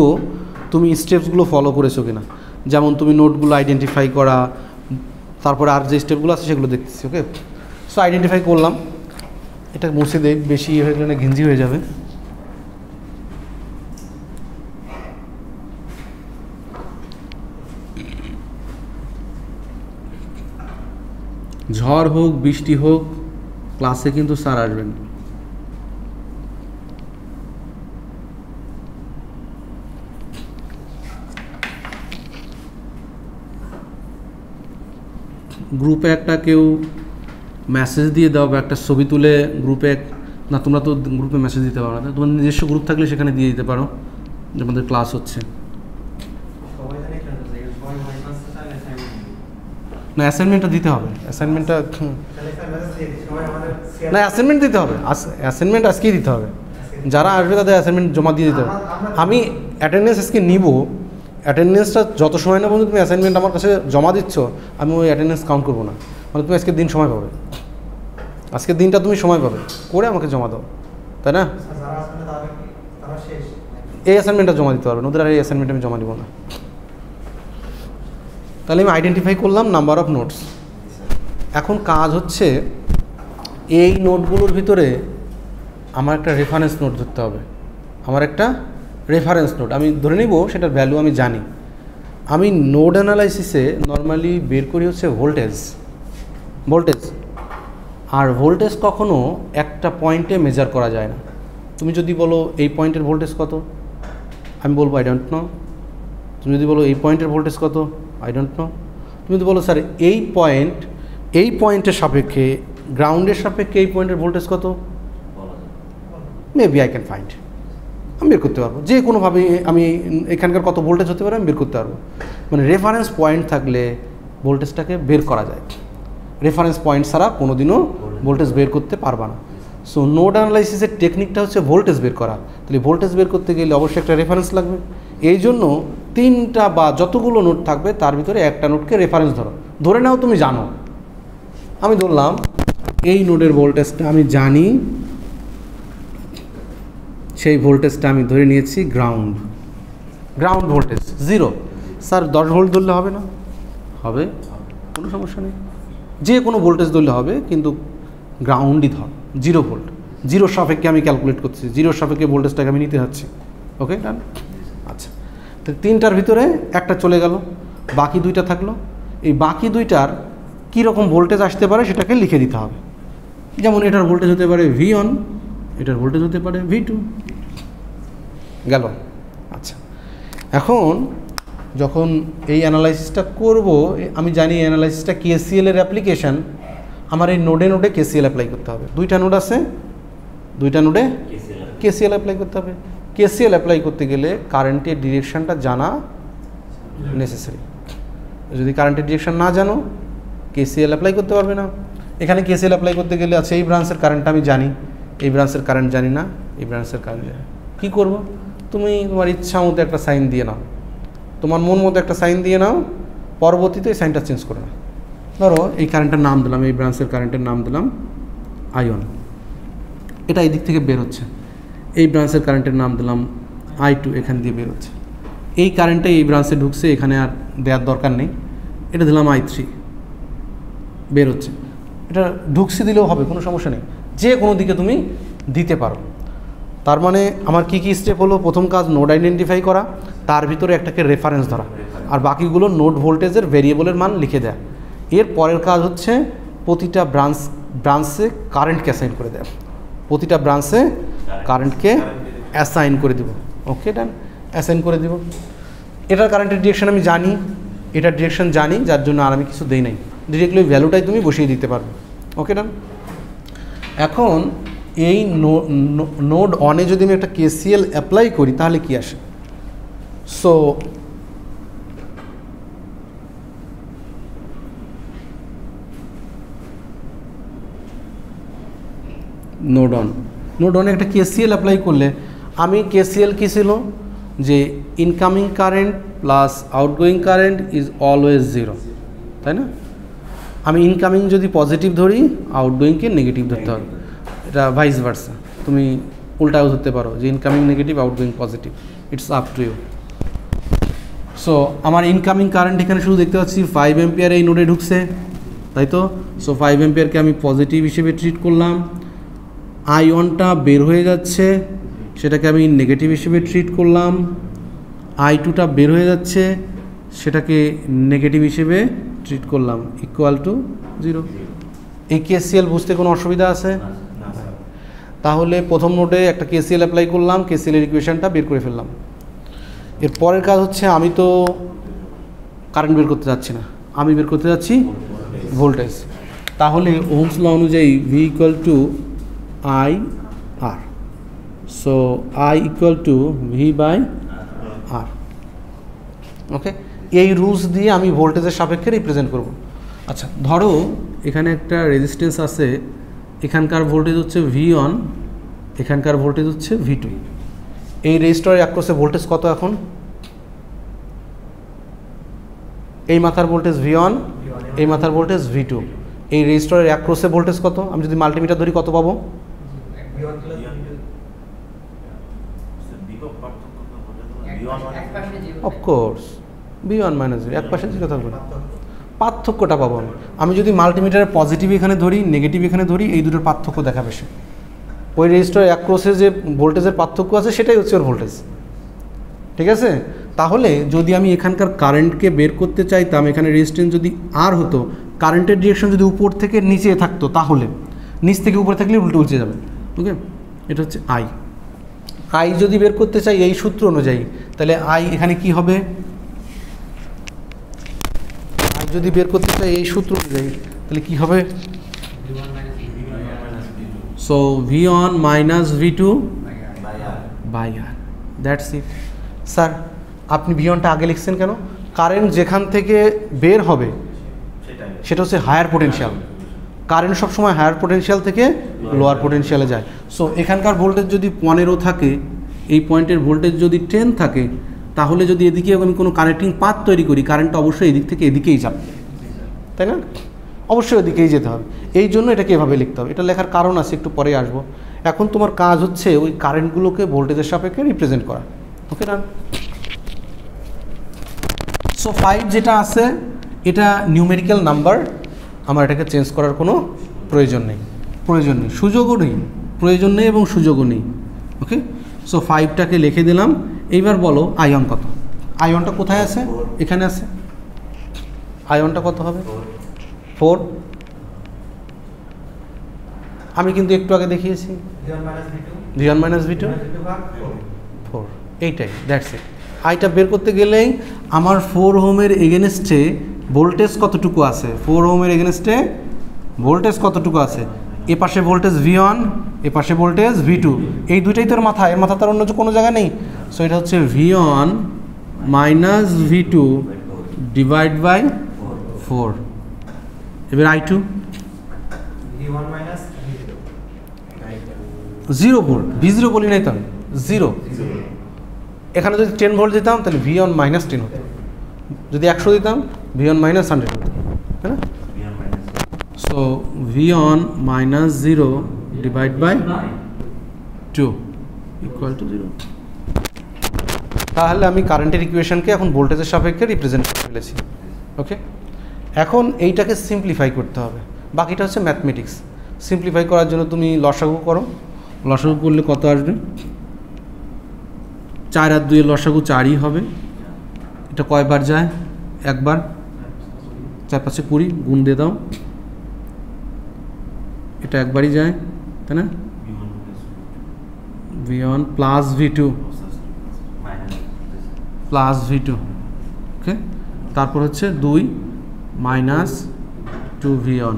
তুমি স্টেপসগুলো ফলো করেছো কিনা। যেমন তুমি নোটগুলো আইডেন্টিফাই করা, তারপরে আর যে স্টেপগুলো আছে সেগুলো দেখতেছি। ওকে, সো আইডেন্টিফাই করলাম। এটা মুছে দেয়, বেশি হয়ে গেলে ঘিঞ্জি হয়ে যাবে। ঝড় হোক বৃষ্টি হোক, ক্লাসে কিন্তু স্যার আসবেন। গ্রুপে একটা কেউ মেসেজ দিয়ে দাও বা একটা ছবি তুলে গ্রুপে, না তোমরা তো গ্রুপে মেসেজ দিতে পারো না, তোমাদের নিজস্ব গ্রুপ থাকলে সেখানে দিয়ে দিতে পারো যে আমাদের ক্লাস হচ্ছে। না, অ্যাসাইনমেন্টটা দিতে হবে, অ্যাসাইনমেন্টটা না, অ্যাসাইনমেন্ট দিতে হবে, অ্যাসাইনমেন্ট আজকেই দিতে হবে। যারা আসবে তাদের অ্যাসাইনমেন্ট জমা দিয়ে দিতে হবে। আমি অ্যাটেন্ডেন্স আজকে নিব, অ্যাটেন্ডেন্সটা যত সময় না পর্যন্ত তুমি অ্যাসাইনমেন্ট আমার কাছে জমা দিচ্ছ, আমি ওই অ্যাটেন্ডেন্স কাউন্ট করবো না। মানে তুমি আজকের দিন সময় পাবে, আজকের দিনটা তুমি সময় পাবে করে আমাকে জমা দাও, তাই না? এই অ্যাসাইনমেন্টটা জমা দিতে পারবে, ওদের আর এই অ্যাসাইনমেন্ট আমি জমা দিব না। তাহলে আমি আইডেন্টিফাই করলাম নাম্বার অফ নোটস। এখন কাজ হচ্ছে এই নোটগুলোর ভিতরে আমার একটা রেফারেন্স নোট ধরতে হবে। আমার একটা রেফারেন্স নোট আমি ধরে নিব, সেটার ভ্যালু আমি জানি। আমি নোড অ্যানালাইসিসে নর্মালি বের করি হচ্ছে ভোল্টেজ। আর ভোল্টেজ কখনো একটা পয়েন্টে মেজার করা যায় না। তুমি যদি বলো এই পয়েন্টের ভোল্টেজ কত, আমি বলবো আই ডোন্ট নো। তুমি যদি বলো এই পয়েন্টের ভোল্টেজ কত, আই ডোন্ট নো। তুমি যদি বলো স্যার এই পয়েন্টের সাপেক্ষে, গ্রাউন্ডের সাপেক্ষে এই পয়েন্টের ভোল্টেজ কত, মেবি আই ক্যান ফাইন্ড, আমি বের করতে পারবো। যে কোনোভাবে আমি এখানকার কত ভোল্টেজ হতে পারে আমি বের করতে পারবো। মানে রেফারেন্স পয়েন্ট থাকলে ভোল্টেজটাকে বের করা যায়। রেফারেন্স পয়েন্ট ছাড়া কোনোদিনও ভোল্টেজ বের করতে পারবা না। সো নোড অ্যানালাইসিসের টেকনিকটা হচ্ছে ভোল্টেজ বের করা। তাহলে ভোল্টেজ বের করতে গেলে অবশ্যই একটা রেফারেন্স লাগবে। এই জন্য তিনটা বা যতগুলো নোড থাকবে তার ভিতরে একটা নোডকে রেফারেন্স ধরে নাও তুমি জানো, আমি ধরলাম এই নোডের ভোল্টেজটা আমি জানি, সেই ভোল্টেজটা আমি ধরে নিয়েছি গ্রাউন্ড ভোল্টেজ 0। স্যার 10 ভোল্ট ধরলে হবে না? হবে, কোনো সমস্যা নেই, যে কোনো ভোল্টেজ ধরলে হবে, কিন্তু গ্রাউন্ডই ধর 0 ভোল্ট। 0 সাপেক্ষে আমি ক্যালকুলেট করছি, 0 সাপেক্ষে ভোল্টেজটাকে আমি নিতে যাচ্ছি। ওকে ডান। আচ্ছা, তো তিনটার ভিতরে একটা চলে গেল, বাকি দুইটা থাকলো। এই বাকি দুইটার কীরকম ভোল্টেজ আসতে পারে সেটাকে লিখে দিতে হবে। যেমন এটার ভোল্টেজ হতে পারে V1, এটার ভোল্টেজ হতে পারে V2 গেল। আচ্ছা, এখন যখন এই অ্যানালাইসিসটা করব, আমি জানি অ্যানালাইসিসটা KCL এর অ্যাপ্লিকেশান, আমার এই নোডে নোডে KCL অ্যাপ্লাই করতে হবে। দুইটা নোড আছে, দুইটা নোডে KCL অ্যাপ্লাই করতে হবে। KCL অ্যাপ্লাই করতে গেলে কারেন্টের ডিরেকশানটা জানা নেসেসারি। যদি কারেন্টের ডিরেকশান না জানো KCL অ্যাপ্লাই করতে পারবে না। এখানে KCL অ্যাপ্লাই করতে গেলে আছে এই ব্রাঞ্চের কারেন্ট আমি জানি, এই ব্রাঞ্চের কারেন্ট জানি না, এই ব্রাঞ্চের কারেন্ট জানি। কী করবো? তুমি তোমার ইচ্ছা মতো একটা সাইন দিয়ে নাও, তোমার মন মতো একটা সাইন দিয়ে নাও, পরবর্তীতে এই সাইনটা চেঞ্জ করে নাও। ধরো এই কারেন্টের নাম দিলাম, এই ব্রাঞ্চের কারেন্টের নাম দিলাম I1, এটা এই দিক থেকে বের হচ্ছে। এই ব্রাঞ্চের কারেন্টের নাম দিলাম I2, এখান দিয়ে বের হচ্ছে। এই কারেন্টটা এই ব্রাঞ্চে ঢুকছে, এখানে আর দেওয়ার দরকার নেই, এটা দিলাম I3, বের হচ্ছে। এটা ঢুকছে দিলেও হবে, কোনো সমস্যা নেই, যে কোনো দিকে তুমি দিতে পারো। তার মানে আমার কি কি স্টেপ হলো? প্রথম কাজ নোড আইডেন্টিফাই করা, তার ভিতরে একটাকে রেফারেন্স ধরা, আর বাকিগুলো নোড ভোল্টেজের ভেরিয়েবলের মান লিখে দেয়। এর পরের কাজ হচ্ছে প্রতিটা ব্রাঞ্চে কারেন্টকে অ্যাসাইন করে দেয়, প্রতিটা ব্রাঞ্চে কারেন্টকে অ্যাসাইন করে দেব। ওকে ডান, অ্যাসাইন করে দেব। এটার কারেন্টের ডিরেকশন আমি জানি, এটার ডিরেকশন জানি, যার জন্য আর আমি কিছু দেই নাই, ডিরেক্টলি ওই ভ্যালুটাই তুমি বসিয়ে দিতে পারবে। ওকে ডান। এখন এই নোড অনে যদি আমি একটা KCL অ্যাপ্লাই করি তাহলে কি আসে? সো নোড অনে একটা KCL অ্যাপ্লাই করলে আমি KCL কী ছিল যে incoming current plus outgoing current is always 0, তাই না? আমি ইনকামিং যদি পজিটিভ ধরি, আউটগোয়িংকে নেগেটিভ ধরতে হবে, এটা ভাইস ভার্সা। তুমি উল্টাও ধরতে পারো যে incoming negative, outgoing positive, it's up to you. So আমার ইনকামিং কারেন্ট এখানে শুধু দেখতে পাচ্ছি 5 অ্যাম্পিয়ার এই নোডে ঢুকছে, তাই তো? সো 5 অ্যাম্পিয়ারকে আমি পজিটিভ হিসেবে ট্রিট করলাম। I1টা বের হয়ে যাচ্ছে, সেটাকে আমি নেগেটিভ হিসেবে ট্রিট করলাম। I2টা বের হয়ে যাচ্ছে, সেটাকে নেগেটিভ হিসেবে ট্রিট করলাম, ইকুয়াল টু 0। এই KCL বুঝতে কোনো অসুবিধা আছে? তাহলে প্রথম নোডে একটা KCL অ্যাপ্লাই করলাম, KCL এর ইকুয়েশনটা বের করে ফেললাম। এর পরের কাজ হচ্ছে আমি তো কারেন্ট বের করতে যাচ্ছি না, আমি বের করতে যাচ্ছি ভোল্টেজ। তাহলে ওহমস ল অনুযায়ী V equal to IR, so I equal to V by R। Okay, এই রুলস দিয়ে আমি ভোল্টেজের সাপেক্ষে রিপ্রেজেন্ট করব। আচ্ছা, ধরো এখানে একটা রেজিস্ট্যান্স আছে, এখানকার ভোল্টেজ হচ্ছে V1, এখানকার ভোল্টেজ হচ্ছে V2। এই রেজিস্টরের অ্যাক্রসে ভোল্টেজ কত এখন? এই মাথার ভোল্টেজ V1, এই মাথার ভোল্টেজ V2। এই রেজিস্টরের অ্যাক্রসে ভোল্টেজ কত? আমি যদি মাল্টিমিটার ধরি কত পাবো? অফকোর্স V1 মাইনাস V, এক পাশে কথা বলি, পার্থক্যটা পাবো আমি যদি মাল্টিমিটারের পজিটিভ এখানে ধরি, নেগেটিভ এখানে ধরি, এই দুটোর পার্থক্য দেখাবে সে। ওই রেজিস্টারের অ্যাক্রসে যে ভোল্টেজের পার্থক্য আছে সেটাই হচ্ছে ওর ভোল্টেজ, ঠিক আছে? তাহলে যদি আমি এখানকার কারেন্টকে বের করতে চাইতাম, এখানে রেজিস্ট্যান্স যদি R হতো, কারেন্টের ডিরেকশন যদি উপর থেকে নিচে থাকতো, তাহলে নিচ থেকে উপরে থাকলে উল্টে যাবে। ওকে, এটা হচ্ছে I যদি বের করতে চাই এই সূত্র অনুযায়ী, তাহলে I এখানে কি হবে? I যদি বের করতে চাই এই সূত্র অনুযায়ী, তাহলে কি হবে? So V1 minus V2 by R, that's it. Sir আপনি V1টা আগে লিখছেন কেন? কারেন্ট যেখান থেকে বের হবে সেটা হচ্ছে হায়ার পোটেনশিয়াল। কারেন্ট সবসময় হায়ার পোটেনশিয়াল থেকে লোয়ার পোটেনশিয়ালে যায়। সো এখানকার ভোল্টেজ যদি 15 থাকে, এই পয়েন্টের ভোল্টেজ যদি 10 থাকে, তাহলে যদি এদিকে আমি কোনো কানেক্টিং পাথ তৈরি করি, কারেন্টটা অবশ্যই এদিক থেকে এদিকেই যাবে, তাই না? অবশ্যই ওদিকেই যেতে হবে। এই জন্য এটাকে এভাবে লিখতে হবে। এটা লেখার কারণ আছে, একটু পরে আসবো। এখন তোমার কাজ হচ্ছে ওই কারেন্টগুলোকে ভোল্টেজের সাপেক্ষে রিপ্রেজেন্ট করা। ওকে না? সো 5 যেটা আছে এটা নিউমেরিক্যাল নাম্বার, আমার এটাকে চেঞ্জ করার কোনো প্রয়োজন নেই, সুযোগও নেই, প্রয়োজন নেই এবং সুযোগও নেই। ওকে, সো 5টাকে লিখে দিলাম। এইবার বলো আয়ন কত? আয়নটা কোথায় আছে? এখানে আছে। আয়নটা কত হবে? 4। আমি কিন্তু একটু আগে দেখিয়েছি V1 - V2 4, এইটাই, দ্যাটস ইট। আইটা বের করতে গেলেই আমার 4 ওহমের এগেনস্টে ভোল্টেজ কতটুকু আছে, 4 ওহমের এগেনস্টে ভোল্টেজ কতটুকু আছে, এ পাশে ভোল্টেজ V1, এ পাশে ভোল্টেজ V2, এই দুইটাই তোর মাথা, এর মাথা তার অন্য কোনো জায়গা নেই। সো এটা হচ্ছে V1 - V2 ডিভাইড বাই 4। এবার I2 0 ভোল্ট, V0 বলি নাই তো, 0। এখানে যদি 10 ভোল্ট দিতাম তাহলে V1 - 10 হতো, যদি 100 দিতাম V1 - 100 হতো, তাই না? So V1 - 0 divide by 2 equal to 0। তাহলে আমি কারেন্টের ইকুয়েশনকে এখন ভোল্টেজের সাপেক্ষে রিপ্রেজেন্ট করে ফেলেছি। ওকে, এখন এইটাকে সিম্পলিফাই করতে হবে, বাকিটা হচ্ছে ম্যাথমেটিক্স। সিম্পলিফাই করার জন্য তুমি লসাগু করো, লসাগু করলে কত আসবে? 4 আর 2 এর লসাগু 4ই হবে। এটা কয়বার যায়? একবার। 4 5 20, গুণ দিয়ে দাও। এটা একবারই যায়, তাই না? V1 plus V2 plus V2। ওকে, তারপর হচ্ছে 2 minus 2V1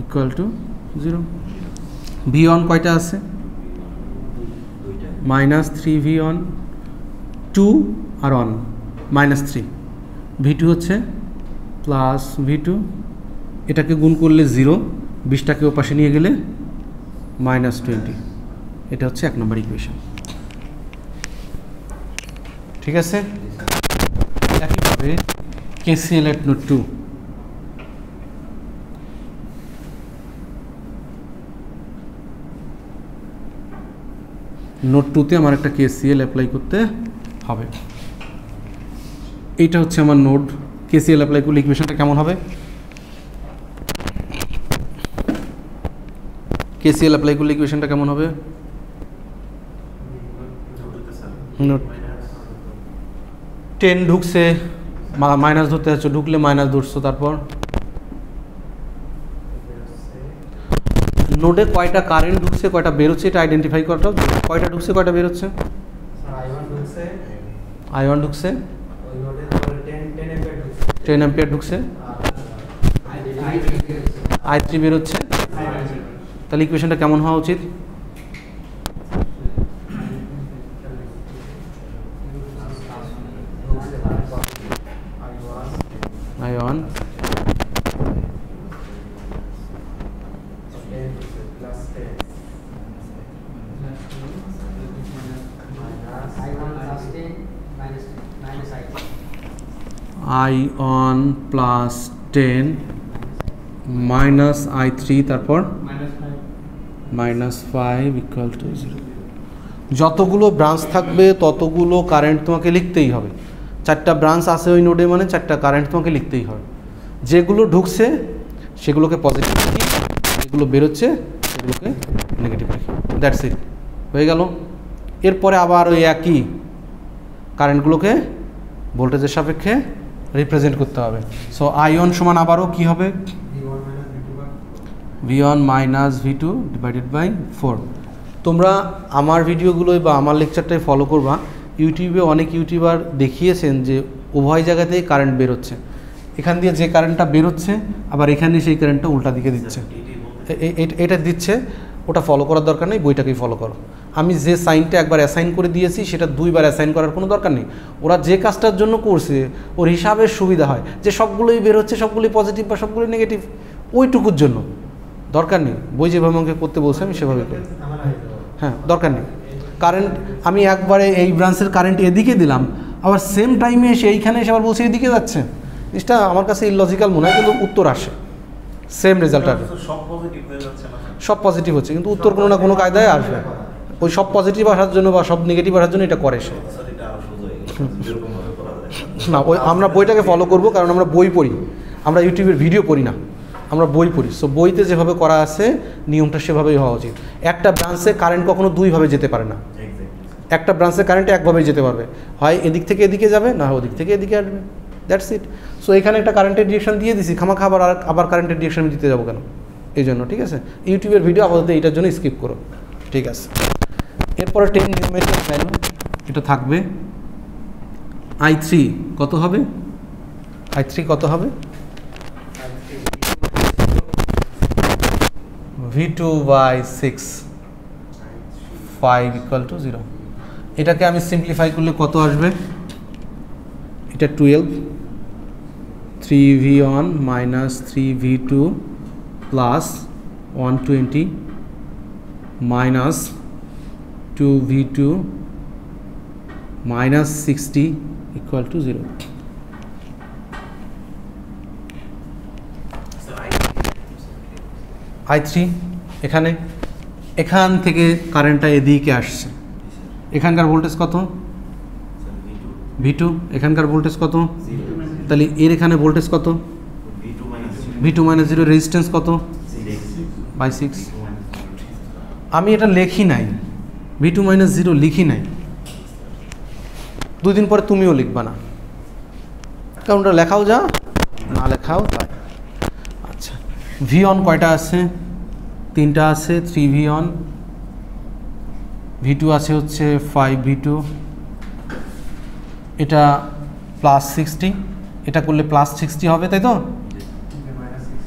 equal to 0। V1 কয়টা আছে? -3V1, 2 আর 1 -3। V2 হচ্ছে প্লাস V2, এটাকে গুণ করলে 0, 20টাকে ওপাশে নিয়ে গেলে -20। এটা হচ্ছে 1 নম্বর ইকুয়েশন। ঠিক আছে, একইভাবে KCL at নোড 2। নোড 2তে আমার একটা KCL অ্যাপ্লাই করতে হবে। এইটা হচ্ছে আমার নোড। KCL অ্যাপ্লাই করলে ইকুয়েশনটা কেমন হবে? KCL অ্যাপ্লাই করলে ইকুয়েশনটা কেমন হবে? নোড 10 ঢুকছে, মাইনাস ধরতে যাচ্ছ, ঢুকলে মাইনাস ধরছো, তারপর নোডে কয়টা কারেন্ট ঢুকছে কয়টা বেরোচ্ছে এটা আইডেন্টিফাই করাটা। কয়টা ঢুকছে কয়টা বেরোচ্ছে? I1 ঢুকছে, 10 অ্যাম্পিয়ার ঢুকছে, I3 বেরোচ্ছে। তাহলে ইকুয়েশনটা কেমন হওয়া উচিত? I1 I1 plus 10 minus I3, তারপর -5 ইকুয়াল টু 0। যতগুলো ব্রাঞ্চ থাকবে ততগুলো কারেন্ট তোমাকে লিখতেই হবে। 4টা ব্রাঞ্চ আছে ওই নোডে, মানে 4টা কারেন্ট তোমাকে লিখতেই হবে। যেগুলো ঢুকছে সেগুলোকে পজিটিভ রাখি, যেগুলো বেরোচ্ছে সেগুলোকে নেগেটিভ রাখি। দ্যাটস ইট, হয়ে গেল। এরপরে আবার ওই একই কারেন্টগুলোকে ভোল্টেজের সাপেক্ষে রিপ্রেজেন্ট করতে হবে। সো I1 সমান আবারও কী হবে? V1 - V2 divided by 4। তোমরা আমার ভিডিওগুলোই বা আমার লেকচারটাই ফলো করবা। ইউটিউবে অনেক ইউটিউবার দেখিয়েছেন যে উভয় জায়গাতেই কারেন্ট বেরোচ্ছে, এখান দিয়ে যে কারেন্টটা বেরোচ্ছে আবার এখানে সেই কারেন্টটা উল্টা দিকে দিচ্ছে, এটা দিচ্ছে। ওটা ফলো করার দরকার নেই, বইটাকেই ফলো করো। আমি যে সাইনটা একবার অ্যাসাইন করে দিয়েছি সেটা 2বার অ্যাসাইন করার কোনো দরকার নেই। ওরা যে কাজটার জন্য করছে ওর হিসাবের সুবিধা হয় যে সবগুলোই বের হচ্ছে, সবগুলোই পজিটিভ বা সবগুলোই নেগেটিভ, ওইটুকুর জন্য দরকার নেই। বই যেভাবে আমাকে করতে বলছে আমি সেভাবে করি, হ্যাঁ দরকার নেই। কারেন্ট আমি একবারে এই ব্রাঞ্চের কারেন্ট এদিকে দিলাম, আবার সেম টাইমে এসে এইখানে এসে আবার বলছে এদিকে যাচ্ছে। জিনিসটা আমার কাছে ইলজিক্যাল মনে হয়, কিন্তু উত্তর আসে সেম রেজাল্ট আসবে, সব পজিটিভ হচ্ছে, কিন্তু উত্তর কোনো না কোনো কায়দায় আসবে। ওই সব পজিটিভ আসার জন্য বা সব নেগেটিভ আসার জন্য এটা করে সে না। ওই আমরা বইটাকে ফলো করব, কারণ আমরা বই পড়ি, আমরা ইউটিউবের ভিডিও পড়ি না, আমরা বই পড়ি। সো বইতে যেভাবে করা আছে নিয়মটা সেভাবেই হওয়া উচিত। একটা ব্রাঞ্চে কারেন্ট কখনো দুইভাবে যেতে পারে না, একটা ব্রাঞ্চে কারেন্ট একভাবেই যেতে পারবে, হয় এদিক থেকে এদিকে যাবে, না হয় ওদিক থেকে এদিকে আসবে, দ্যাটস ইট। সো এখানে একটা কারেন্টের ডিরেকশন দিয়ে দিছি, খামাখা আবার কারেন্টের ডিরেকশন দিতে যাবো কেন, এই জন্য। ঠিক আছে, ইউটিউবের ভিডিও আপাতত এইটার জন্য স্কিপ করো, ঠিক আছে। এরপরে 10 নিউমেরিক্যাল ভ্যালু এটা থাকবে। I3 কত হবে? I3 কত হবে? V2/6 5 = 0। এটাকে আমি সিম্পলিফাই করলে কত আসবে? এটা 12 3V1 - 3V2 plus 120 minus 2V2 minus 60 = 0। I3 এখান থেকে কারেন্টটা এদিকে আসছে, এখানকার ভোল্টেজ কত? V2। এখানকার ভোল্টেজ কত? তাহলে এর এখানে ভোল্টেজ কত? V2 - 0। রেজিস্ট্যান্স কত? 6। আমি এটা লিখি নাই, V2 - 0 লিখি নাই, 2 দিন পরে তুমিও লিখবা না, কারণ ওটা লেখাও যা না লেখাও তাই। আচ্ছা, V1 কয়টা আছে? 3টা আছে, 3V1। V2 আছে হচ্ছে 5V2, এটা প্লাস 60, এটা করলে প্লাস 60 হবে, তাই তো?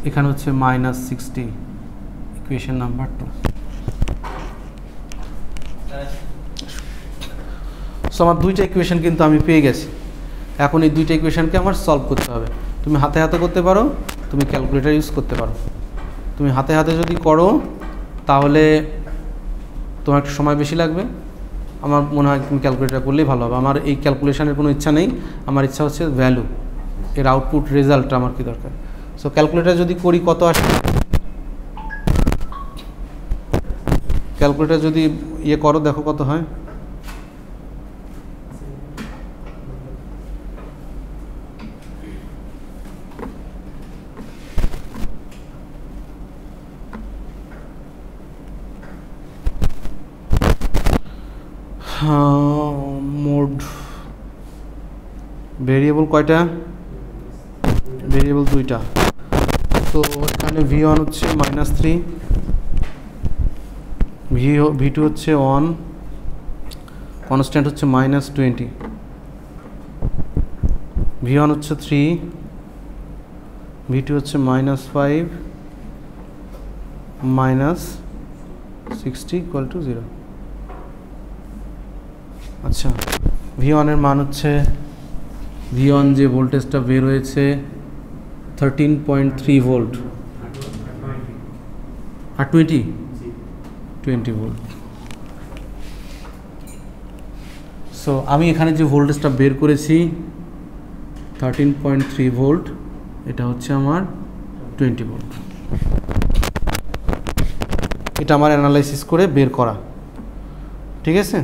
এখানে হচ্ছে -60, ইকুয়েশন নাম্বার 2। সো আমার 2টা ইকুয়েশন কিন্তু আমি পেয়ে গেছি। এখন এই 2টা ইকুয়েশনকে আমার সলভ করতে হবে। তুমি হাতে হাতে করতে পারো, তুমি ক্যালকুলেটর ইউজ করতে পারো। তুমি হাতে হাতে যদি করো তাহলে তোমার একটু সময় বেশি লাগবে, আমার মনে হয় তুমি ক্যালকুলেটর করলেই ভালো হবে। আমার এই ক্যালকুলেশনের কোনো ইচ্ছা নেই, আমার ইচ্ছা হচ্ছে ভ্যালু, এর আউটপুট রেজাল্টটা আমার কি দরকার। সো ক্যালকুলেটর যদি করি কত আসে? ক্যালকুলেটর যদি ইয়ে করো দেখো কত হয়। মোড ভেরিয়েবল কয়টা? ভেরিয়েবল 2টা। তো এখানে V1 হচ্ছে -3, V2 হচ্ছে 1, কনস্ট্যান্ট হচ্ছে -20, V1 হচ্ছে 3, V2 হচ্ছে -5 -60 = 0। আচ্ছা, V1 এর মান হচ্ছে, V1 যে ভোল্টেজটা বের হয়েছে 13.3 ভোল্ট, আর 20 ভোল্ট। সো আমি এখানে যে ভোল্টেজটা বের করেছি 13.3 ভোল্ট, এটা হচ্ছে আমার 20 ভোল্ট। এটা আমার অ্যানালাইসিস করে বের করা, ঠিক আছে।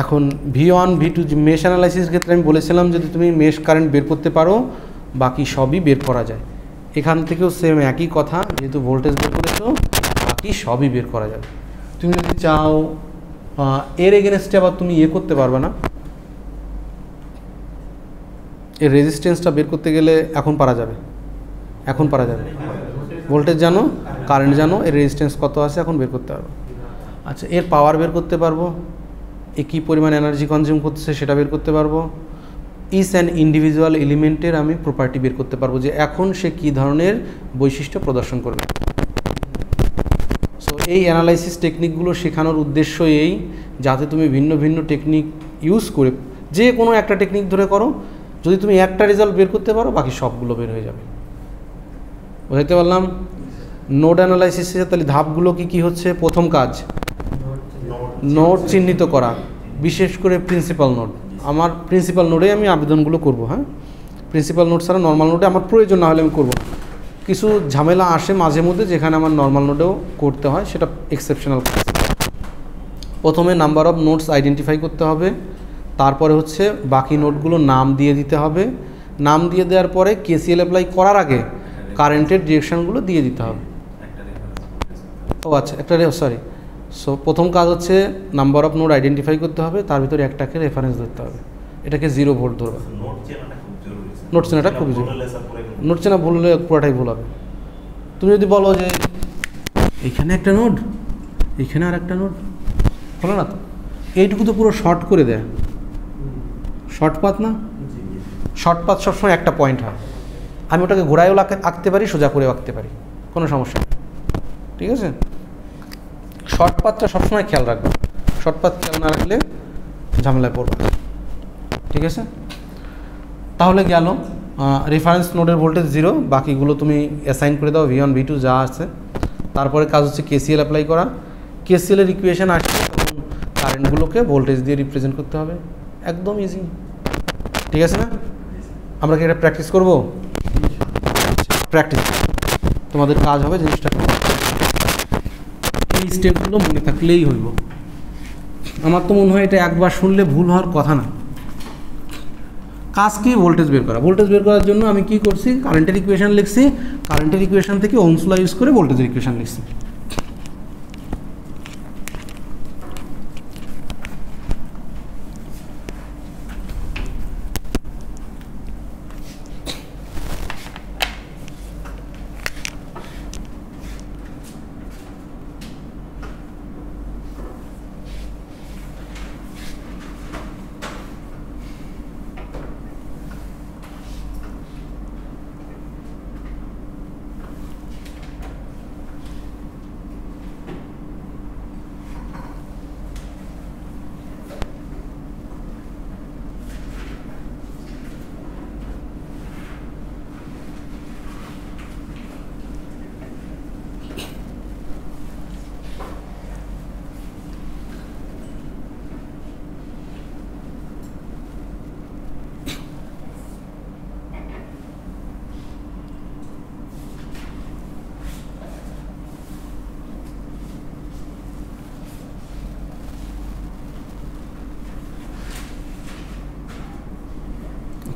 এখন V1 V2 মেশ অ্যানালাইসিসের ক্ষেত্রে আমি বলেছিলাম যদি তুমি মেশ কারেন্ট বের করতে পারো বাকি সবই বের করা যায়। এখান থেকেও সেম একই কথা, যেহেতু ভোল্টেজ বের করেছো বাকি সবই বের করা যাবে। তুমি যদি চাও এর এগেনস্টে আবার তুমি ইয়ে করতে পারবে না, এর রেজিস্ট্যান্সটা বের করতে গেলে এখন পারা যাবে, ভোল্টেজ জানো, কারেন্ট জানো, এর রেজিস্ট্যান্স কত আছে এখন বের করতে পারবো। আচ্ছা, এর পাওয়ার বের করতে পারবো, এ কী পরিমাণ এনার্জি কনজিউম করছে সেটা বের করতে পারবো। ইচ অ্যান্ড ইন্ডিভিজুয়াল এলিমেন্টের আমি প্রপার্টি বের করতে পারবো, যে এখন সে কী ধরনের বৈশিষ্ট্য প্রদর্শন করবে। সো এই অ্যানালাইসিস টেকনিকগুলো শেখানোর উদ্দেশ্য এই, যাতে তুমি ভিন্ন ভিন্ন টেকনিক ইউজ করে যে কোনো একটা টেকনিক ধরে করো, যদি তুমি একটা রেজাল্ট বের করতে পারো বাকি সবগুলো বের হয়ে যাবে। বুঝতে পারলাম? নোড অ্যানালাইসিসে তাহলে ধাপগুলো কি কি হচ্ছে? প্রথম কাজ নোড চিহ্নিত করা, বিশেষ করে প্রিন্সিপাল নোড। আমার প্রিন্সিপাল নোডে আমি আবেদনগুলো করব, হ্যাঁ, প্রিন্সিপাল নোড ছাড়া নর্মাল নোডে আমার প্রয়োজন না হলে আমি করব না। কিছু ঝামেলা আসে মাঝে মধ্যে যেখানে আমার নর্মাল নোডেও করতে হয়, সেটা এক্সেপশনাল। প্রথমে নাম্বার অফ নোটস আইডেন্টিফাই করতে হবে, তারপরে হচ্ছে বাকি নোটগুলো নাম দিয়ে দিতে হবে। নাম দিয়ে দেওয়ার পরে কেসিএল অ্যাপ্লাই করার আগে কারেন্টের ডিরেকশানগুলো দিয়ে দিতে হবে। ও আচ্ছা, সরি। সো প্রথম কাজ হচ্ছে নাম্বার অফ নোট আইডেন্টিফাই করতে হবে, তার ভিতরে একটাকে রেফারেন্স ধরতে হবে, এটাকে 0 ভোল্ট ধরবে। নোট চেনাটা খুবই জরুরি। নোট চেনা ভুল হলে পুরোটাই ভুল হবে। তুমি যদি বলো যে এইখানে একটা নোট, এইখানে আর একটা নোট, হলো না তো? এইটুকু তো পুরো শর্ট করে দেয়, শর্ট পাথ না? শর্ট পাথ সবসময় একটা পয়েন্ট হয়। আমি ওটাকে ঘোরায়ও আঁকতে পারি, সোজা করেও আঁকতে পারি, কোনো সমস্যা নেই, ঠিক আছে? শর্ট পাথটা সবসময় খেয়াল রাখবে, শর্ট পাথ খেয়াল না রাখলে ঝামেলায় পড়বে, ঠিক আছে? তাহলে গেল রেফারেন্স নোডের ভোল্টেজ 0, বাকিগুলো তুমি অ্যাসাইন করে দাও, V1 V2 যা আছে। তারপরে কাজ হচ্ছে কেসিএল অ্যাপ্লাই করা। কেসিএলের ইকুয়েশন আসছে, কারেন্টগুলোকে ভোল্টেজ দিয়ে রিপ্রেজেন্ট করতে হবে, একদম ইজি, ঠিক আছে না? আমরা কি এটা প্র্যাকটিস করব? প্র্যাকটিস তোমাদের কাজ হবে, জিনিসটা এই স্টেপগুলো মনে থাকলেই হইব। আমার তো মনে হয় এটা একবার শুনলে ভুল হওয়ার কথা না। কাজ কি? ভোল্টেজ বের করা। ভোল্টেজ বের করার জন্য আমি কি করছি? কারেন্টের ইকুয়েশন লিখছি, কারেন্টের ইকুয়েশন থেকে ওহমস ল ইউজ করে ভোল্টেজের ইকুয়েশন লিখছি।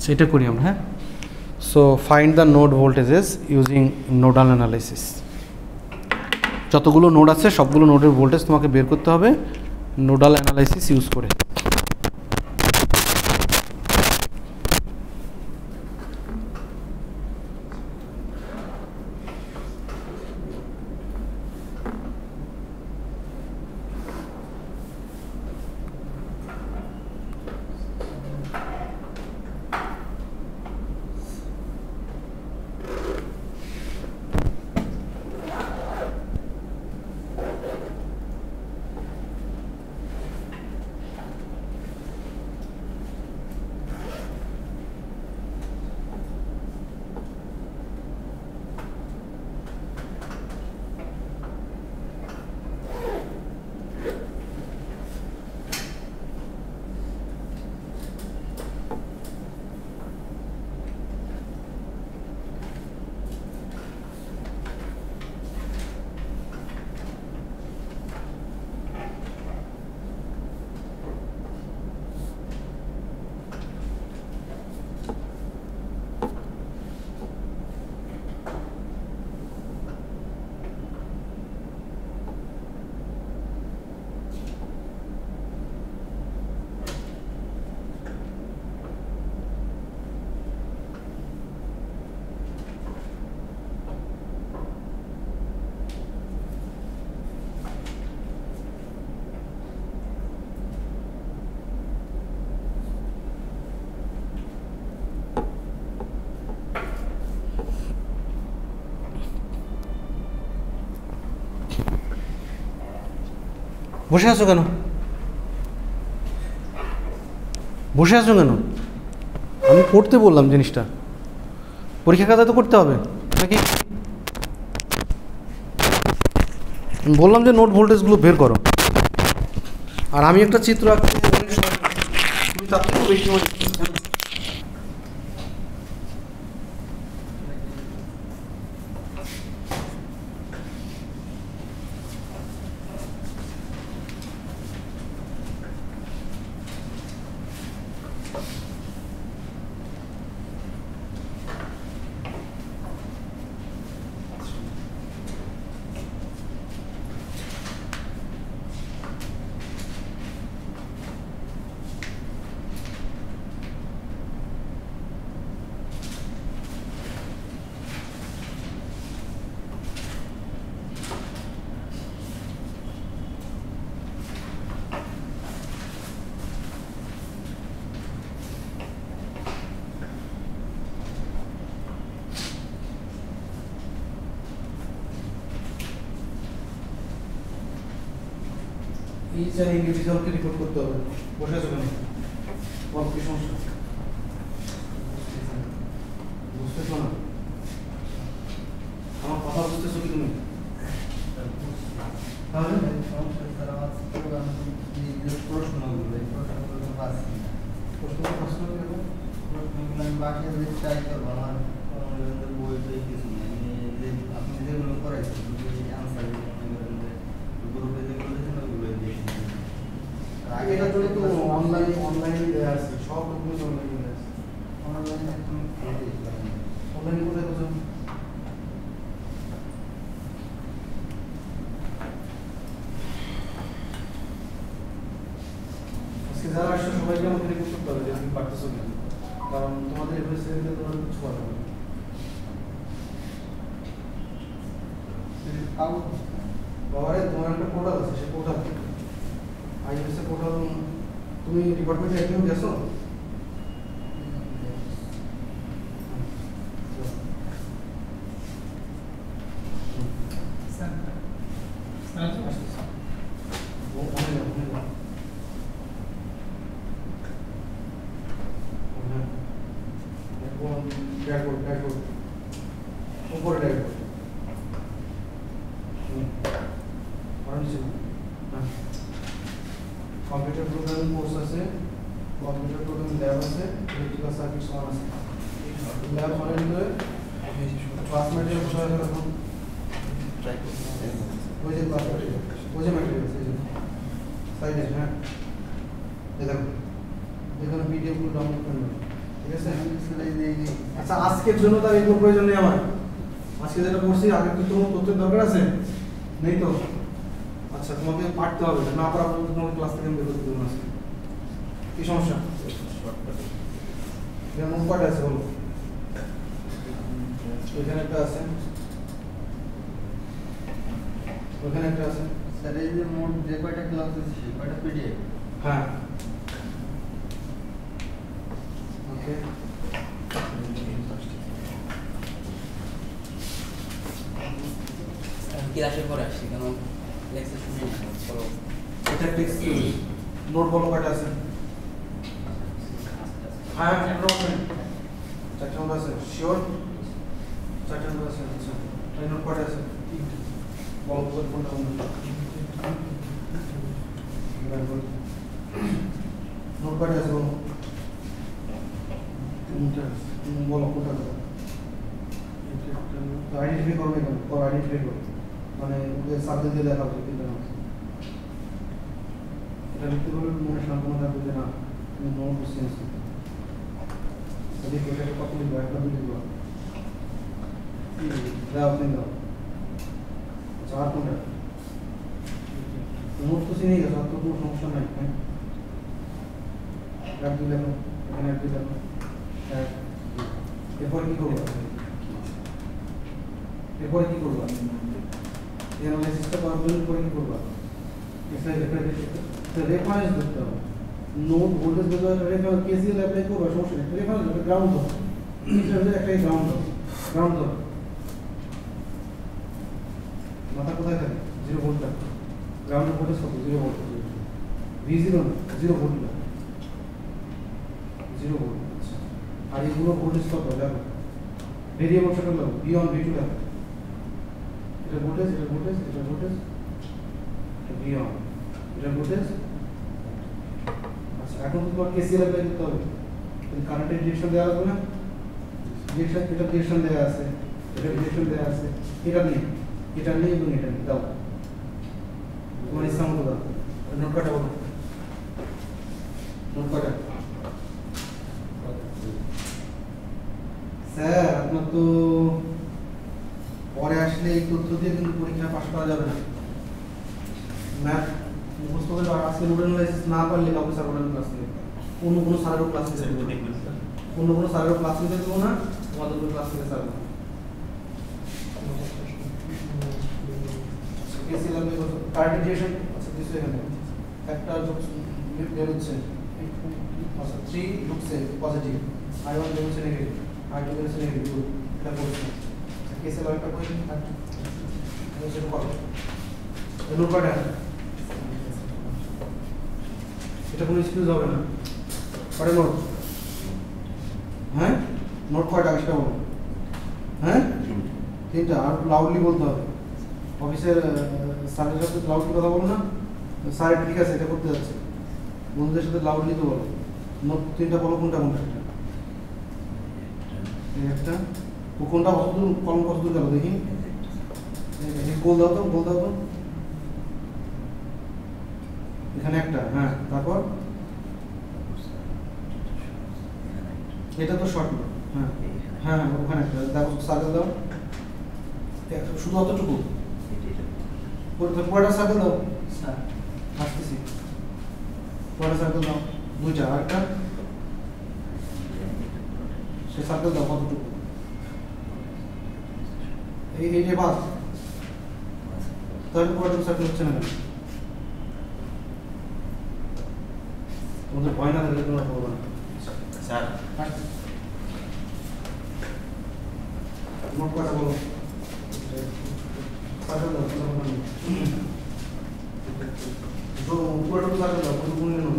সেটা করি আমরা, হ্যাঁ। So find the node voltages using nodal analysis. যতগুলো নোড আছে সবগুলো নোডের ভোল্টেজ তোমাকে বের করতে হবে নোডাল অ্যানালাইসিস ইউজ করে। বসে আছো কেন? বসে আছো কেন? আমি পড়তে বললাম জিনিসটা, পরীক্ষা খাতা তো করতে হবে নাকি? আমি বললাম যে নোট ভোল্টেজগুলো বের করো। আর আমি একটা চিত্র আঁকতে অনেক সময় তুমি তার থেকেও বেশি সময় দিচ্ছ, হ্যাঁ? ইচ আর ইন্ডিভিজুয়ালকে রিপোর্ট করতে হবে। বসে আছো কেন? বল কি সমস্যা? বুঝতেছো না? আমার কথা বুঝতেছো কি তুমি? তাহলে প্রশ্নগুলো আমি বাসায় যদি ট্রাই করবো আমার বই বই কিছু নেই, আপনি যেগুলো করাইছেন আনসার গ্রুপে যেগুলো দিয়েছেন ওইগুলো দিয়েছেন। আগে এটা তো অনলাইনে দেওয়া আছে, সব ডকুমেন্ট অনলাইনে দেওয়া আছে। অনলাইনে একদম অনলাইনে কোথায় করছেন? আজকে যারা আসছে সবাইকে আমাকে রিপোর্ট করতে হবে যে তুমি পারতেছো কিনা, কারণ তোমাদের এফএসএলতে তোমাদের কিছু করা হবে। বাবারে তোমার একটা পোর্টাল আছে, সেই পোর্টাল আইএসএ পোর্টাল তুমি ডিপার্টমেন্টে একদম গেছো? উপরে ড্যাশবোর্ড কম্পিউটার প্রোগ্রামিং কোর্স আছে, কম্পিউটার প্রোগ্রামিং ল্যাব আছে, ইলেকট্রিক্যাল সার্কিট সমান আছে। ল্যাব সনের ভিতরে ক্লাস ম্যাটেরিয়াল কোথায় আছে এখন? ওই যে ক্লাস ম্যাটেরিয়াল, ওই যে ম্যাটেরিয়াল আছে সাইডে, হ্যাঁ এই দেখো এখানে পিডিএফ গুলো ডাউনলোড করে নেবে, ঠিক আছে? আচ্ছা আজকের জন্য তার এগুলো প্রয়োজন নেই আমার, আজকে যেটা পড়ছি আগে কি তোমার তথ্যের দরকার আছে? নেই তো? আচ্ছা তোমাকে পাঠতে হবে, না পড়া পর্যন্ত তোমাকে ক্লাস থেকে বের করতে দেবো না। কি সমস্যা? যেমন কয়টা আছে বলো? ওইখানে একটা আছে, ওইখানে একটা আছে। স্যার এই যে মোট যে কয়টা ক্লাস আছে সেই কয়টা পিডিএফ? হ্যাঁ ওকে। ক্লাসে পরে আসছি কেন লেকচার শুনে চলো এটা টেক্সট নোট বলো কয়টা আছে? হ্যাঁ চারটে নোট আছে, শিওর? চারটে নোট আছে, আচ্ছা এই নোট কয়টা আছে? বলো কোনটা নোট কয়টা আছে বলো? তিনটা বলো কোনটা? আইডেন্টিফাই করবে কেন? আইডেন্টিফাই করো মানে ওদের সাবজেক্ট দিয়ে দেখা হবে তিনটা নোট। এটা লিখতে পারলে মনে সান্ত্বনা থাকবে যে না তুমি নোট চেঞ্জ করতে। যদি এটা কত লিখবো? একটা দুই লিখবো, দাও তিন দাও। আচ্ছা আর কোনটা? নোট তো চিনেই গেছো, আর তো কোনো সমস্যা নাই। হ্যাঁ এক দুই লেখো, এখানে এক দুই লেখো, এরপরে কি করবো? এরপরে কি করবো? অ্যানালাইসিসটা করার জন্য পরে কি করবো? রেফারেন্স ধরতে হবে, নোট ভোল্টেজ ধরতে হবে, রেফারেন্স কেসিএল অ্যাপ্লাই করবো, সমস্যা নেই। রেফারেন্স ধরবে, গ্রাউন্ড ধরো, একটাই গ্রাউন্ড ধরো, গ্রাউন্ড ধরো। মাথা কোথায় থাকে? 0 ভোল্ট থাকে। গ্রাউন্ডের ভোল্টেজ কত? 0 ভোল্ট। V0 না, 0 ভোল্ট না, 0 ভোল্ট। আচ্ছা আর এগুলো ভোল্টেজ কত দেখো? ভেরিয়েবল সেটা লাগো, V1 V2 লাগো। এটা ভোল্টেজ, এটা ভোল্টেজ, এটা ভোল্টেজ, এটা V1, এটা ভোল্টেজ, এখন তোমার কেসিএল অ্যাপ্লাই করতে হবে। কারেন্টের ডিরেকশন দেওয়া লাগবে না, ডিরেকশন এটা ডিরেকশন দেওয়া আছে, এটা ডিরেকশন দেওয়া আছে, এটা নিয়ে এবং এটা নিয়ে দাও, তোমার ইচ্ছা মতো দাও। নোট কটা বলো, নোট কটা? স্যার আপনার তো পরে আসলে এই তথ্য দিয়ে কিন্তু পরীক্ষা পাস করা যাবে না। ম্যাথ মুখস্থ করে আজকে নোট অ্যানালাইসিস না পারলে কাউকে স্যার ওনার ক্লাস নেবে, অন্য কোনো স্যারেরও ক্লাস নিতে দেবো না, অন্য কোনো স্যারেরও ক্লাস নিতে দেবো না, তোমাদের কোনো ক্লাস নিতে স্যার না। কেসিএল আমি কারেন্ট ডিরেকশন আচ্ছা দিছো এখানে একটা বের হচ্ছে আচ্ছা 3 ঢুকছে পজিটিভ, I1 বের হচ্ছে নেগেটিভ, I2 বের হচ্ছে নেগেটিভ, এটা করছে। কেসিএল একটা কই সেটা করো নোট কটা? এটা কোনো এক্সকিউজ হবে না। কটা নোট? হ্যাঁ নোট কয়টা সেটা বলো। হ্যাঁ 3টা, আর লাউডলি বলতে হবে। অফিসের স্যারের সাথে লাউডলি কথা বলো না, স্যার ঠিক আছে এটা করতে যাচ্ছে, বন্ধুদের সাথে লাউডলি তো বলো। নোট 3টা বলো, কোনটা কোনটা? একটা ও কোনটা কতদূর কলম কতদূর গেল দেখি, গোল দাও তো, গোল দাও তো এখানে একটা। হ্যাঁ তারপর এটা তো শর্ট নোট। হ্যাঁ হ্যাঁ হ্যাঁ ওখানে একটা দেখো, সার্কেল দাও শুধু অতটুকু, পুরোটা সার্কেল দাও। স্যার আসতেছি, পুরোটা সার্কেল দাও, 2টা আর একটা সে সার্কেল দাও কতটুকু, এই যে বাস তাহলে পুরোটা সার্কেল হচ্ছে না কেন? তোমাদের ভয় না থাকলে তোমরা করবো না স্যার। নোট কটা বলো, সার্কেল দাও পুরোটুকু সার্কেল দাও, কতটুকু নিয়ে নাও,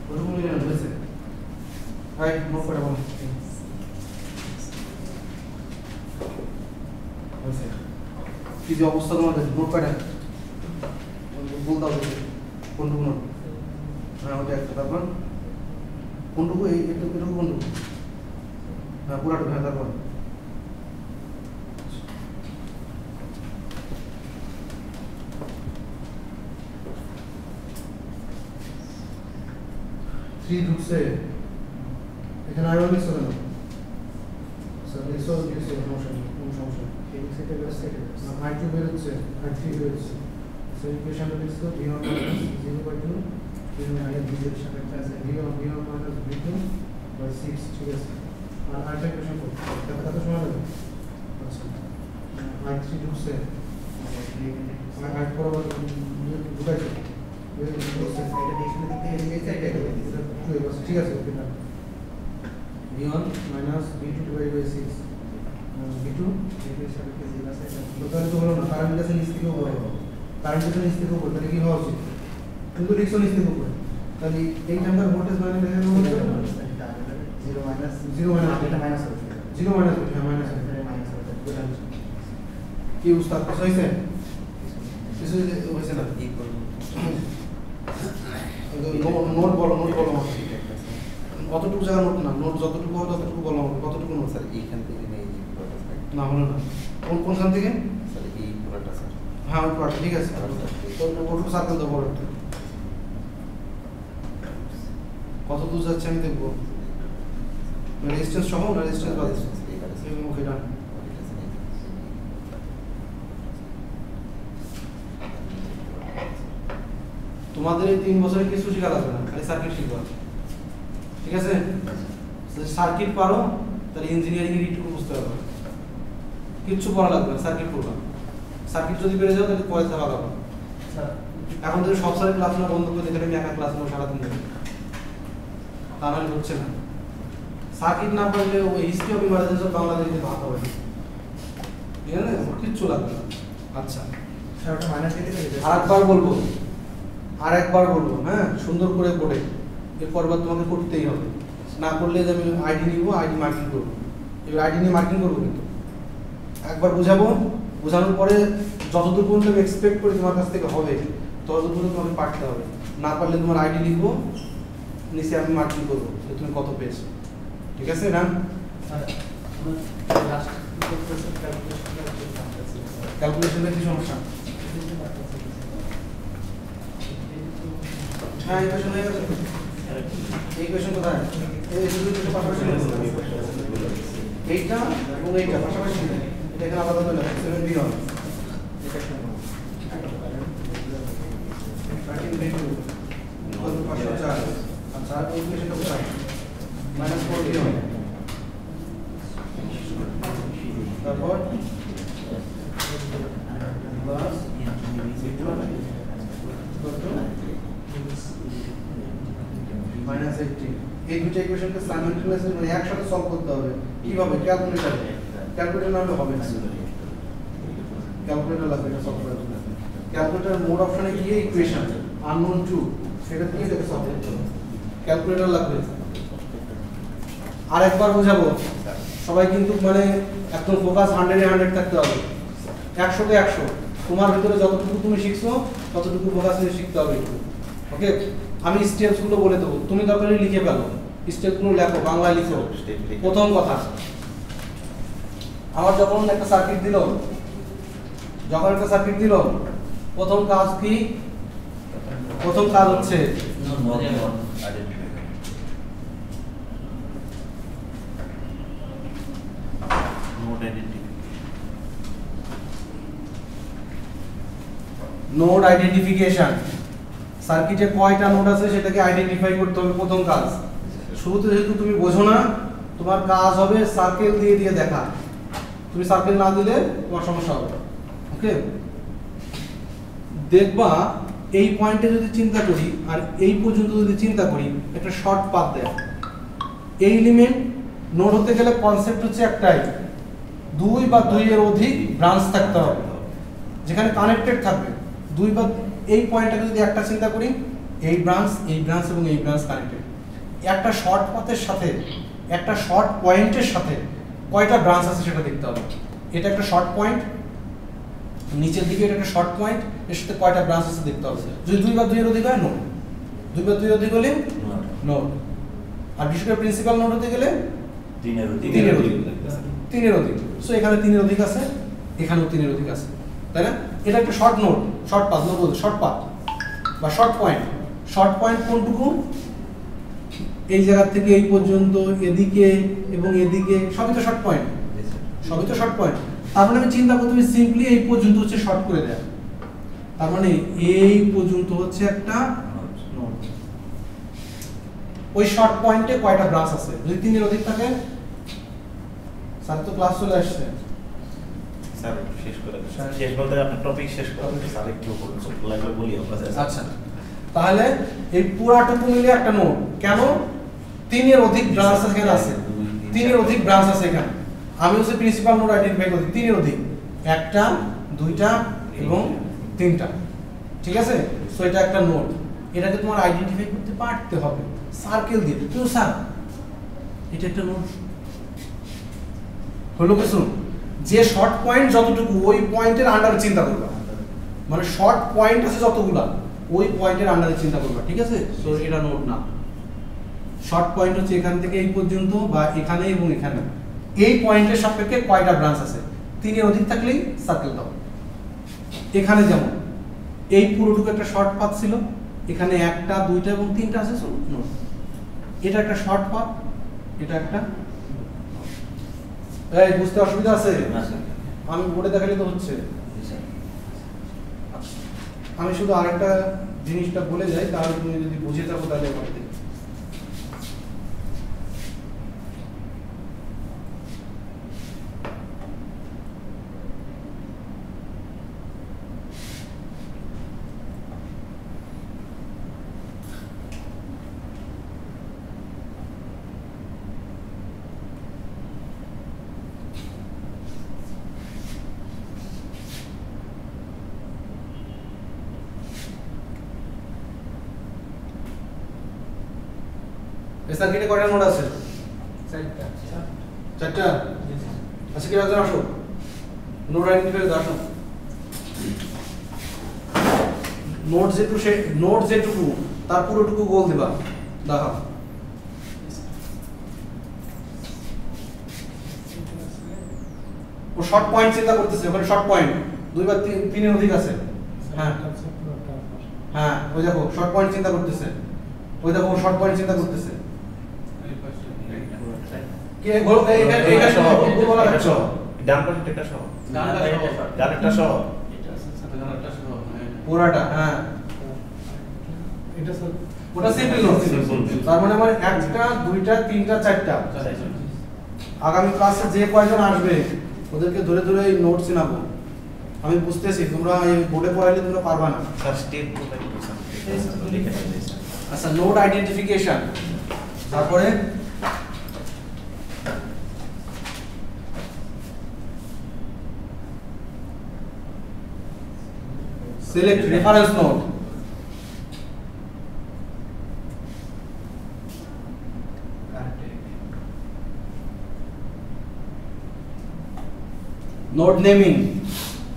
কতটুকু নিয়ে নাও হয়েছে। হাই নোট কটা বলো হয়েছে। কি যে অবস্থা তোমাদের, নোট কটা বল দাও কোনটুকু নোট? হ্যাঁ ওটা একটা, তারপর কোনটুকু এই এটুকু কোনটুকু? হ্যাঁ পুরাটুকু। হ্যাঁ তারপর 3 ঢুকছে এখানে, আরো মিক্স হবে না স্যার, মিক্স হবে মিক্স হবে, সমস্যা নেই, কোনো সমস্যা নেই। I2 বের হচ্ছে, I3 বের হচ্ছে, সো ইকুয়েশনটা মিক্স করো, V1 - 0/2 V1 সাথে একটা আছে V1 - V2/6, ঠিক আছে। আর আরেকটা ইকুয়েশন করো, কত সময় লাগবে? আচ্ছা I3 ঢুকছে, I বরাবর ঢুকাইছে, ঠিক আছে ওকে না। V1 - V2/6 V2 টোটাল তো হলো না, কারেন্ট কাছে নিচ থেকেও বড়, কারেন্ট কাছে নিচ থেকেও বড়, তাহলে কি হওয়া উচিত? কিন্তু রিক্সও নিচ থেকেও বড়, তাহলে এই টাইমটা ভোল্টেজ মানে দেখে নেবো 0 মাইনাস কি উস্তাদ কিছু হয়েছে? কিছু হয়েছে না? নোট বলো, নোট বলো কতটুকু জায়গা নোট না, নোট যতটুকু হবে ততটুকু বলো আমাকে, কতটুকু নোট? স্যার এইখান থেকে নেই না হলো না, কোনখান থেকে? স্যার এই পুরোটা স্যার। হ্যাঁ ওই পুরোটা ঠিক আছে, ওটুকু সার্কেল দাও বলো একটু কত দূর যাচ্ছে আমি দেখবো, রেজিস্ট্যান্স সহ না রেজিস্ট্যান্স বাদ? ওকে ডান। তোমাদের এই 3 বছরে কিছু শেখা লাগবে না, খালি সার্কিট শিখবা, ঠিক আছে? সার্কিট পারো তাহলে ইঞ্জিনিয়ারিং এর একটু বুঝতে পারবে, কিচ্ছু পড়া লাগবে না, সার্কিট পড়বা। সার্কিট যদি পেরে যাও তাহলে পরে থাকা যাবে। এখন যদি সব স্যারের ক্লাস না বন্ধ করে দেখে আমি একা ক্লাস নেবো সারাদিন ধরে, তা নাহলে হচ্ছে না। সার্কিট না পারলে ওই হিস্ট্রি অফ ইমার্জেন্স অফ বাংলাদেশে ভাগ হবে না, ঠিক আছে? কিচ্ছু লাগবে না। আচ্ছা আরেকবার বলবো, হ্যাঁ সুন্দর করে পড়ে, এরপর তোমাকে করতেই হবে, না করলে যে আমি আইডি নিব, আইডি মার্কিং করবো, এবার আইডি নিয়ে মার্কিং করবো, কিন্তু একবার বোঝাবো, বোঝানোর পরে যতদূর পর্যন্ত আমি এক্সপেক্ট করি তোমার কাছ থেকে হবে ততদূর পর্যন্ত তোমাকে পারতে হবে, না পারলে তোমার আইডি লিখবো, নিচে আমি মার্কিং করবো যে তুমি কত পেয়েছো, ঠিক আছে না? ক্যালকুলেশনে কি সমস্যা? হ্যাঁ ইকুয়েশন হয়ে গেছে। এই ইকুয়েশন কোথায়? এই শুধু দুটো পাশাপাশি এইটা এবং এইটা পাশাপাশি, এটা এখানে আলাদা করে লেখা 7b হবে। আচ্ছা এই ইকুয়েশনটা কোথায়? -4b হবে। তারপর প্লাস -80। এই দুটো ইকুয়েশনকে সাইমালটেনিয়াসলি মানে একসাথে সলভ করতে হবে। কিভাবে? ক্যালকুলেটরে। ক্যালকুলেটর না হলে হবে না, ক্যালকুলেটর লাগবে এটা সলভ করার জন্য। ক্যালকুলেটর মোড অপশনে গিয়ে ইকুয়েশন আননোন 2 সেটা দিয়ে দেখে সলভ করতে হবে, ক্যালকুলেটর লাগবে। আরেকবার বোঝাবো, সবাই কিন্তু মানে একদম ফোকাস 100 এ 100 থাকতে হবে, 100 তে 100। তোমার ভিতরে যতটুকু তুমি শিখছো ততটুকু ফোকাস নিয়ে শিখতে হবে একটু, ওকে? আমি স্টেপসগুলো বলে দেবো, তুমি দরকার লিখে ফেলো, স্টেপগুলো লেখো, বাংলায় লিখো। প্রথম কথা, আমার যখন একটা সার্কিট দিল, প্রথম কাজ কি? প্রথম কাজ হচ্ছে নোড আইডেন্টিফিকেশন। সার্কিটে কয়টা নোড আছে সেটাকে আইডেন্টিফাই করতে হবে, প্রথম কাজ। শুরুতে যেহেতু তুমি বোঝো না, তোমার কাজ হবে সার্কেল দিয়ে দিয়ে দেখা। তুমি সার্কেল না দিলে তোমার সমস্যা হবে, ওকে? দেখবা এই পয়েন্টে যদি চিন্তা করি আর এই পর্যন্ত যদি চিন্তা করি, একটা শর্ট পাথ দেয়। এই এলিমেন্ট নোড হতে গেলে কনসেপ্ট হচ্ছে একটাই, 2 বা 2 এর অধিক ব্রাঞ্চ থাকতে হবে যেখানে কানেক্টেড থাকবে। 2 বা এই পয়েন্টটাকে যদি একটা চিন্তা করি, এই ব্রাঞ্চ এবং এই ব্রাঞ্চ কানেক্টেড। একটা শর্ট পাথের সাথে, একটা শর্ট পয়েন্টের সাথে কয়টা ব্রাঞ্চ আছে সেটা দেখতে হবে। এটা একটা শর্ট পয়েন্ট, নিচের দিকে এটা একটা শর্ট পয়েন্ট, এর সাথে কয়টা ব্রাঞ্চ আছে দেখতে হবে। যদি 2 বা 2 এর অধিক হয় নোড, 2 বা 2 এর অধিক হলে নোড। আর বিশেষ করে প্রিন্সিপাল নোড হতে গেলে 3 এর অধিক। সো এখানে 3 এর অধিক আছে, এখানেও 3 এর অধিক আছে, তাই না? এটা একটা short node, short path, node বলতে শর্ট পাথ বা শর্ট পয়েন্ট। শর্ট পয়েন্ট কোনটুকু? এই জায়গা থেকে এই পর্যন্ত, এদিকে এবং এদিকে, সবই তো শর্ট পয়েন্ট, সবই তো শর্ট পয়েন্ট। তার মানে আমি চিন্তা করতে হবে সিম্পলি এই পর্যন্ত হচ্ছে শর্ট করে দেয়া, তার মানে এই পর্যন্ত হচ্ছে একটা নোড। ওই শর্ট পয়েন্টে কয়টা ব্রাঞ্চ আছে? যদি 3 এর অধিক থাকে, স্যার তো ক্লাস চলে আসছে, স্যার শেষ বলতে আপনার টপিক শেষ করুন স্যার, একটু লাগবে বলি আপনাদের। আচ্ছা, তাহলে এই পুরাটুকু মিলে একটা নোড। কেন? 3 এর অধিক ব্রাঞ্চ এখানে আছে, 3 এর অধিক ব্রাঞ্চ আছে এখানে। আমি হচ্ছে প্রিন্সিপাল নোড আইডেন্টিফাই করছি 3 এর অধিক, 1টা 2টা এবং 3টা, ঠিক আছে? সো এটা একটা নোড, এটাকে তোমার আইডেন্টিফাই করতে পারতে হবে সার্কেল দিয়ে। তো স্যার এটা একটা নোড হলো কিছু, যে শর্ট পয়েন্ট যতটুকু ওই পয়েন্টের আন্ডারে চিন্তা করবা, মানে শর্ট পয়েন্ট আছে যতগুলা ওই পয়েন্টের আন্ডারে চিন্তা করবা, ঠিক আছে? সো এটা নোড না। শর্ট পয়েন্ট হচ্ছে এখান থেকে এই পর্যন্ত বা এখানে এবং এখানে, এই পয়েন্টের সাপেক্ষে কয়টা ব্রাঞ্চ আছে। 3 এর অধিক থাকলেই সার্কেল দাও। এখানে যেমন এই পুরোটুকু একটা শর্ট পাথ ছিল, এখানে 1টা 2টা এবং 3টা আছে, সো নোড। এটা একটা শর্ট পাথ, এটা একটা। এই বুঝতে অসুবিধা আছে? আমি বোর্ডে দেখালে তো হচ্ছে। আমি শুধু আরেকটা জিনিসটা বলে যাই, তাহলে তুমি যদি বুঝে থাকো তাহলে আমার দিকে। এই সার্কিটে কয়টা নোড আছে? 4টা। আচ্ছা কি রাখতে আসো, নোড আইডেন্টিফাই করতে আসো। নোড যেটুকু তার পুরোটুকু গোল দিবা, দেখো ও শর্ট পয়েন্ট চিন্তা করতেছে, ওখানে শর্ট পয়েন্ট 2 বা 3 এর অধিক আছে। হ্যাঁ হ্যাঁ, ওই দেখো শর্ট পয়েন্ট চিন্তা করতেছে, ওই দেখো শর্ট পয়েন্ট চিন্তা করতেছে। কে বল এইটা সহ ভুল বলা হচ্ছে, ডান পাশে এটা সহ, ডানটা সহ পুরাটা। হ্যাঁ এটা স্যার ওটা সিম্পল নোট। তার মানে আমার একটা দুইটা তিনটা চারটা আগামী ক্লাসে যে কয়জন আসবে ওদেরকে ধরে ধরে এই নোট চিনাবো। আমি বুঝতেছি তোমরা এই বোর্ডে পড়াইলে তোমরা পারবা না। স্যার স্টেপ কোথায় লিখেছেন লিখে দিয়েছেন। আচ্ছা, নোড আইডেন্টিফিকেশন, তারপরে select reference node, node naming,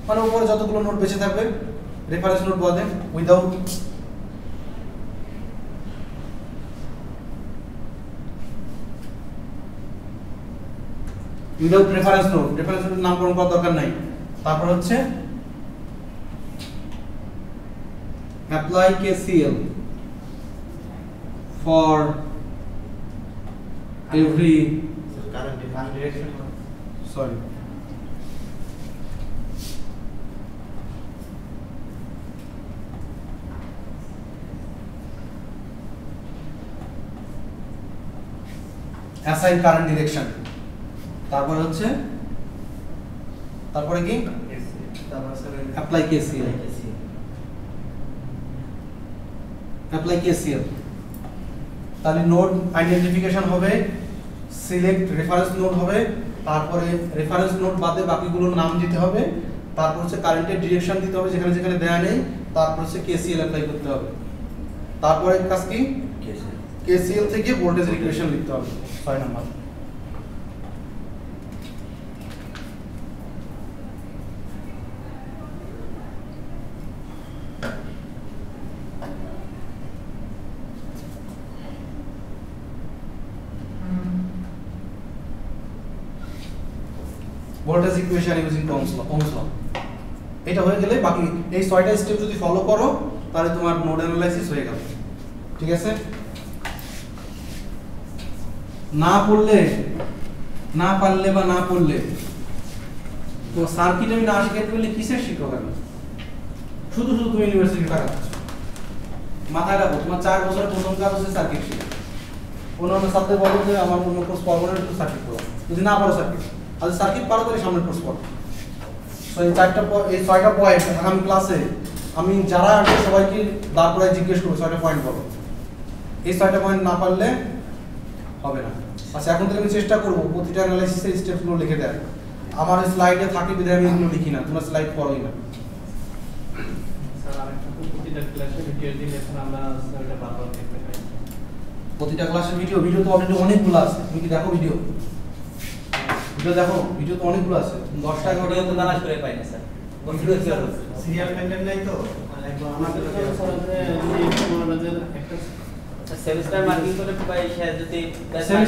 মানে উপরে যতগুলো নোড বেঁচে থাকবে রেফারেন্স নোড বলে উইদাউট রেফারেন্স নোড, রেফারেন্স নোডের নামকরণ করার দরকার নাই। তারপর হচ্ছে apply KCL for every current direction sorry assign current direction. তারপরে হচ্ছে তারপরে কি অ্যাপ্লাই KCL, অ্যাপ্লাই KCL। তাহলে নোড আইডেন্টিফিকেশন হবে, সিলেক্ট রেফারেন্স নোড হবে, তারপরে রেফারেন্স নোড বাদে বাকিগুলোর নাম দিতে হবে, তারপর হচ্ছে কারেন্টের ডিরেকশন দিতে হবে যেখানে যেখানে দেয়া নেই, তারপর হচ্ছে KCL অ্যাপ্লাই করতে হবে। তারপরে কাজ কি KCL থেকে ভোল্টেজ ইকুয়েশন লিখতে হবে 6 number. Voltage equation using Ohm's law. এটা হয়ে গেলে বাকি এই 6টা স্টেপ যদি ফলো করো তাহলে তোমার নোড অ্যানালাইসিস হয়ে গেল। ঠিক আছে, না পড়লে না পারলে বা না পড়লে তো সার্কিট আমি না শিখাতে পারলে কিসের শিক্ষক আমি? শুধু শুধু তুমি ইউনিভার্সিটি টাকা দিচ্ছ। মাথায় রাখো, তোমার 4 বছরের প্রথম কাজ হচ্ছে সার্কিট শেখা। অন্যান্য ছাত্র বলো যে আমার অন্য কোর্স পড়বো না, একটু সার্কিট পড়ো। যদি না পারো সার্কিট, আর সার্কিট পারো তাহলে সামনের কোর্স পড়ো। সো এই 6টা পয়েন্ট আগামী ক্লাসে আমি যারা আসবে সবাইকে দাঁড় করায় জিজ্ঞেস করবো 6টা পয়েন্ট বলো। এই 6টা পয়েন্ট না পারলে হবে না। আচ্ছা, এখন থেকে আমি চেষ্টা করবো প্রতিটা অ্যানালাইসিসের স্টেপগুলো লিখে দেয়। আমার স্লাইডে থাকে বিধায় আমি এগুলো লিখি না, তোমরা স্লাইড পড়োই না। স্যার আরেকটা প্রতিটা ক্লাসে ভিডিও দিলে এখন আমরা স্যারটা বারবার দেখতে পাই। প্রতিটা ক্লাসের ভিডিও তো অলরেডি অনেকগুলো আছে। তুমি কি দেখো ভিডিও দেখো? ভিডিও তো অনেকগুলো আছে, 10টা ভিডিও তো দাঁড়াস করে পাই না স্যার। সিরিয়াল মেইনটেইন নাই তো আমাদের তো স্যার যদি একটা সেমিস্টার মার্কিং করে পাই সে যদি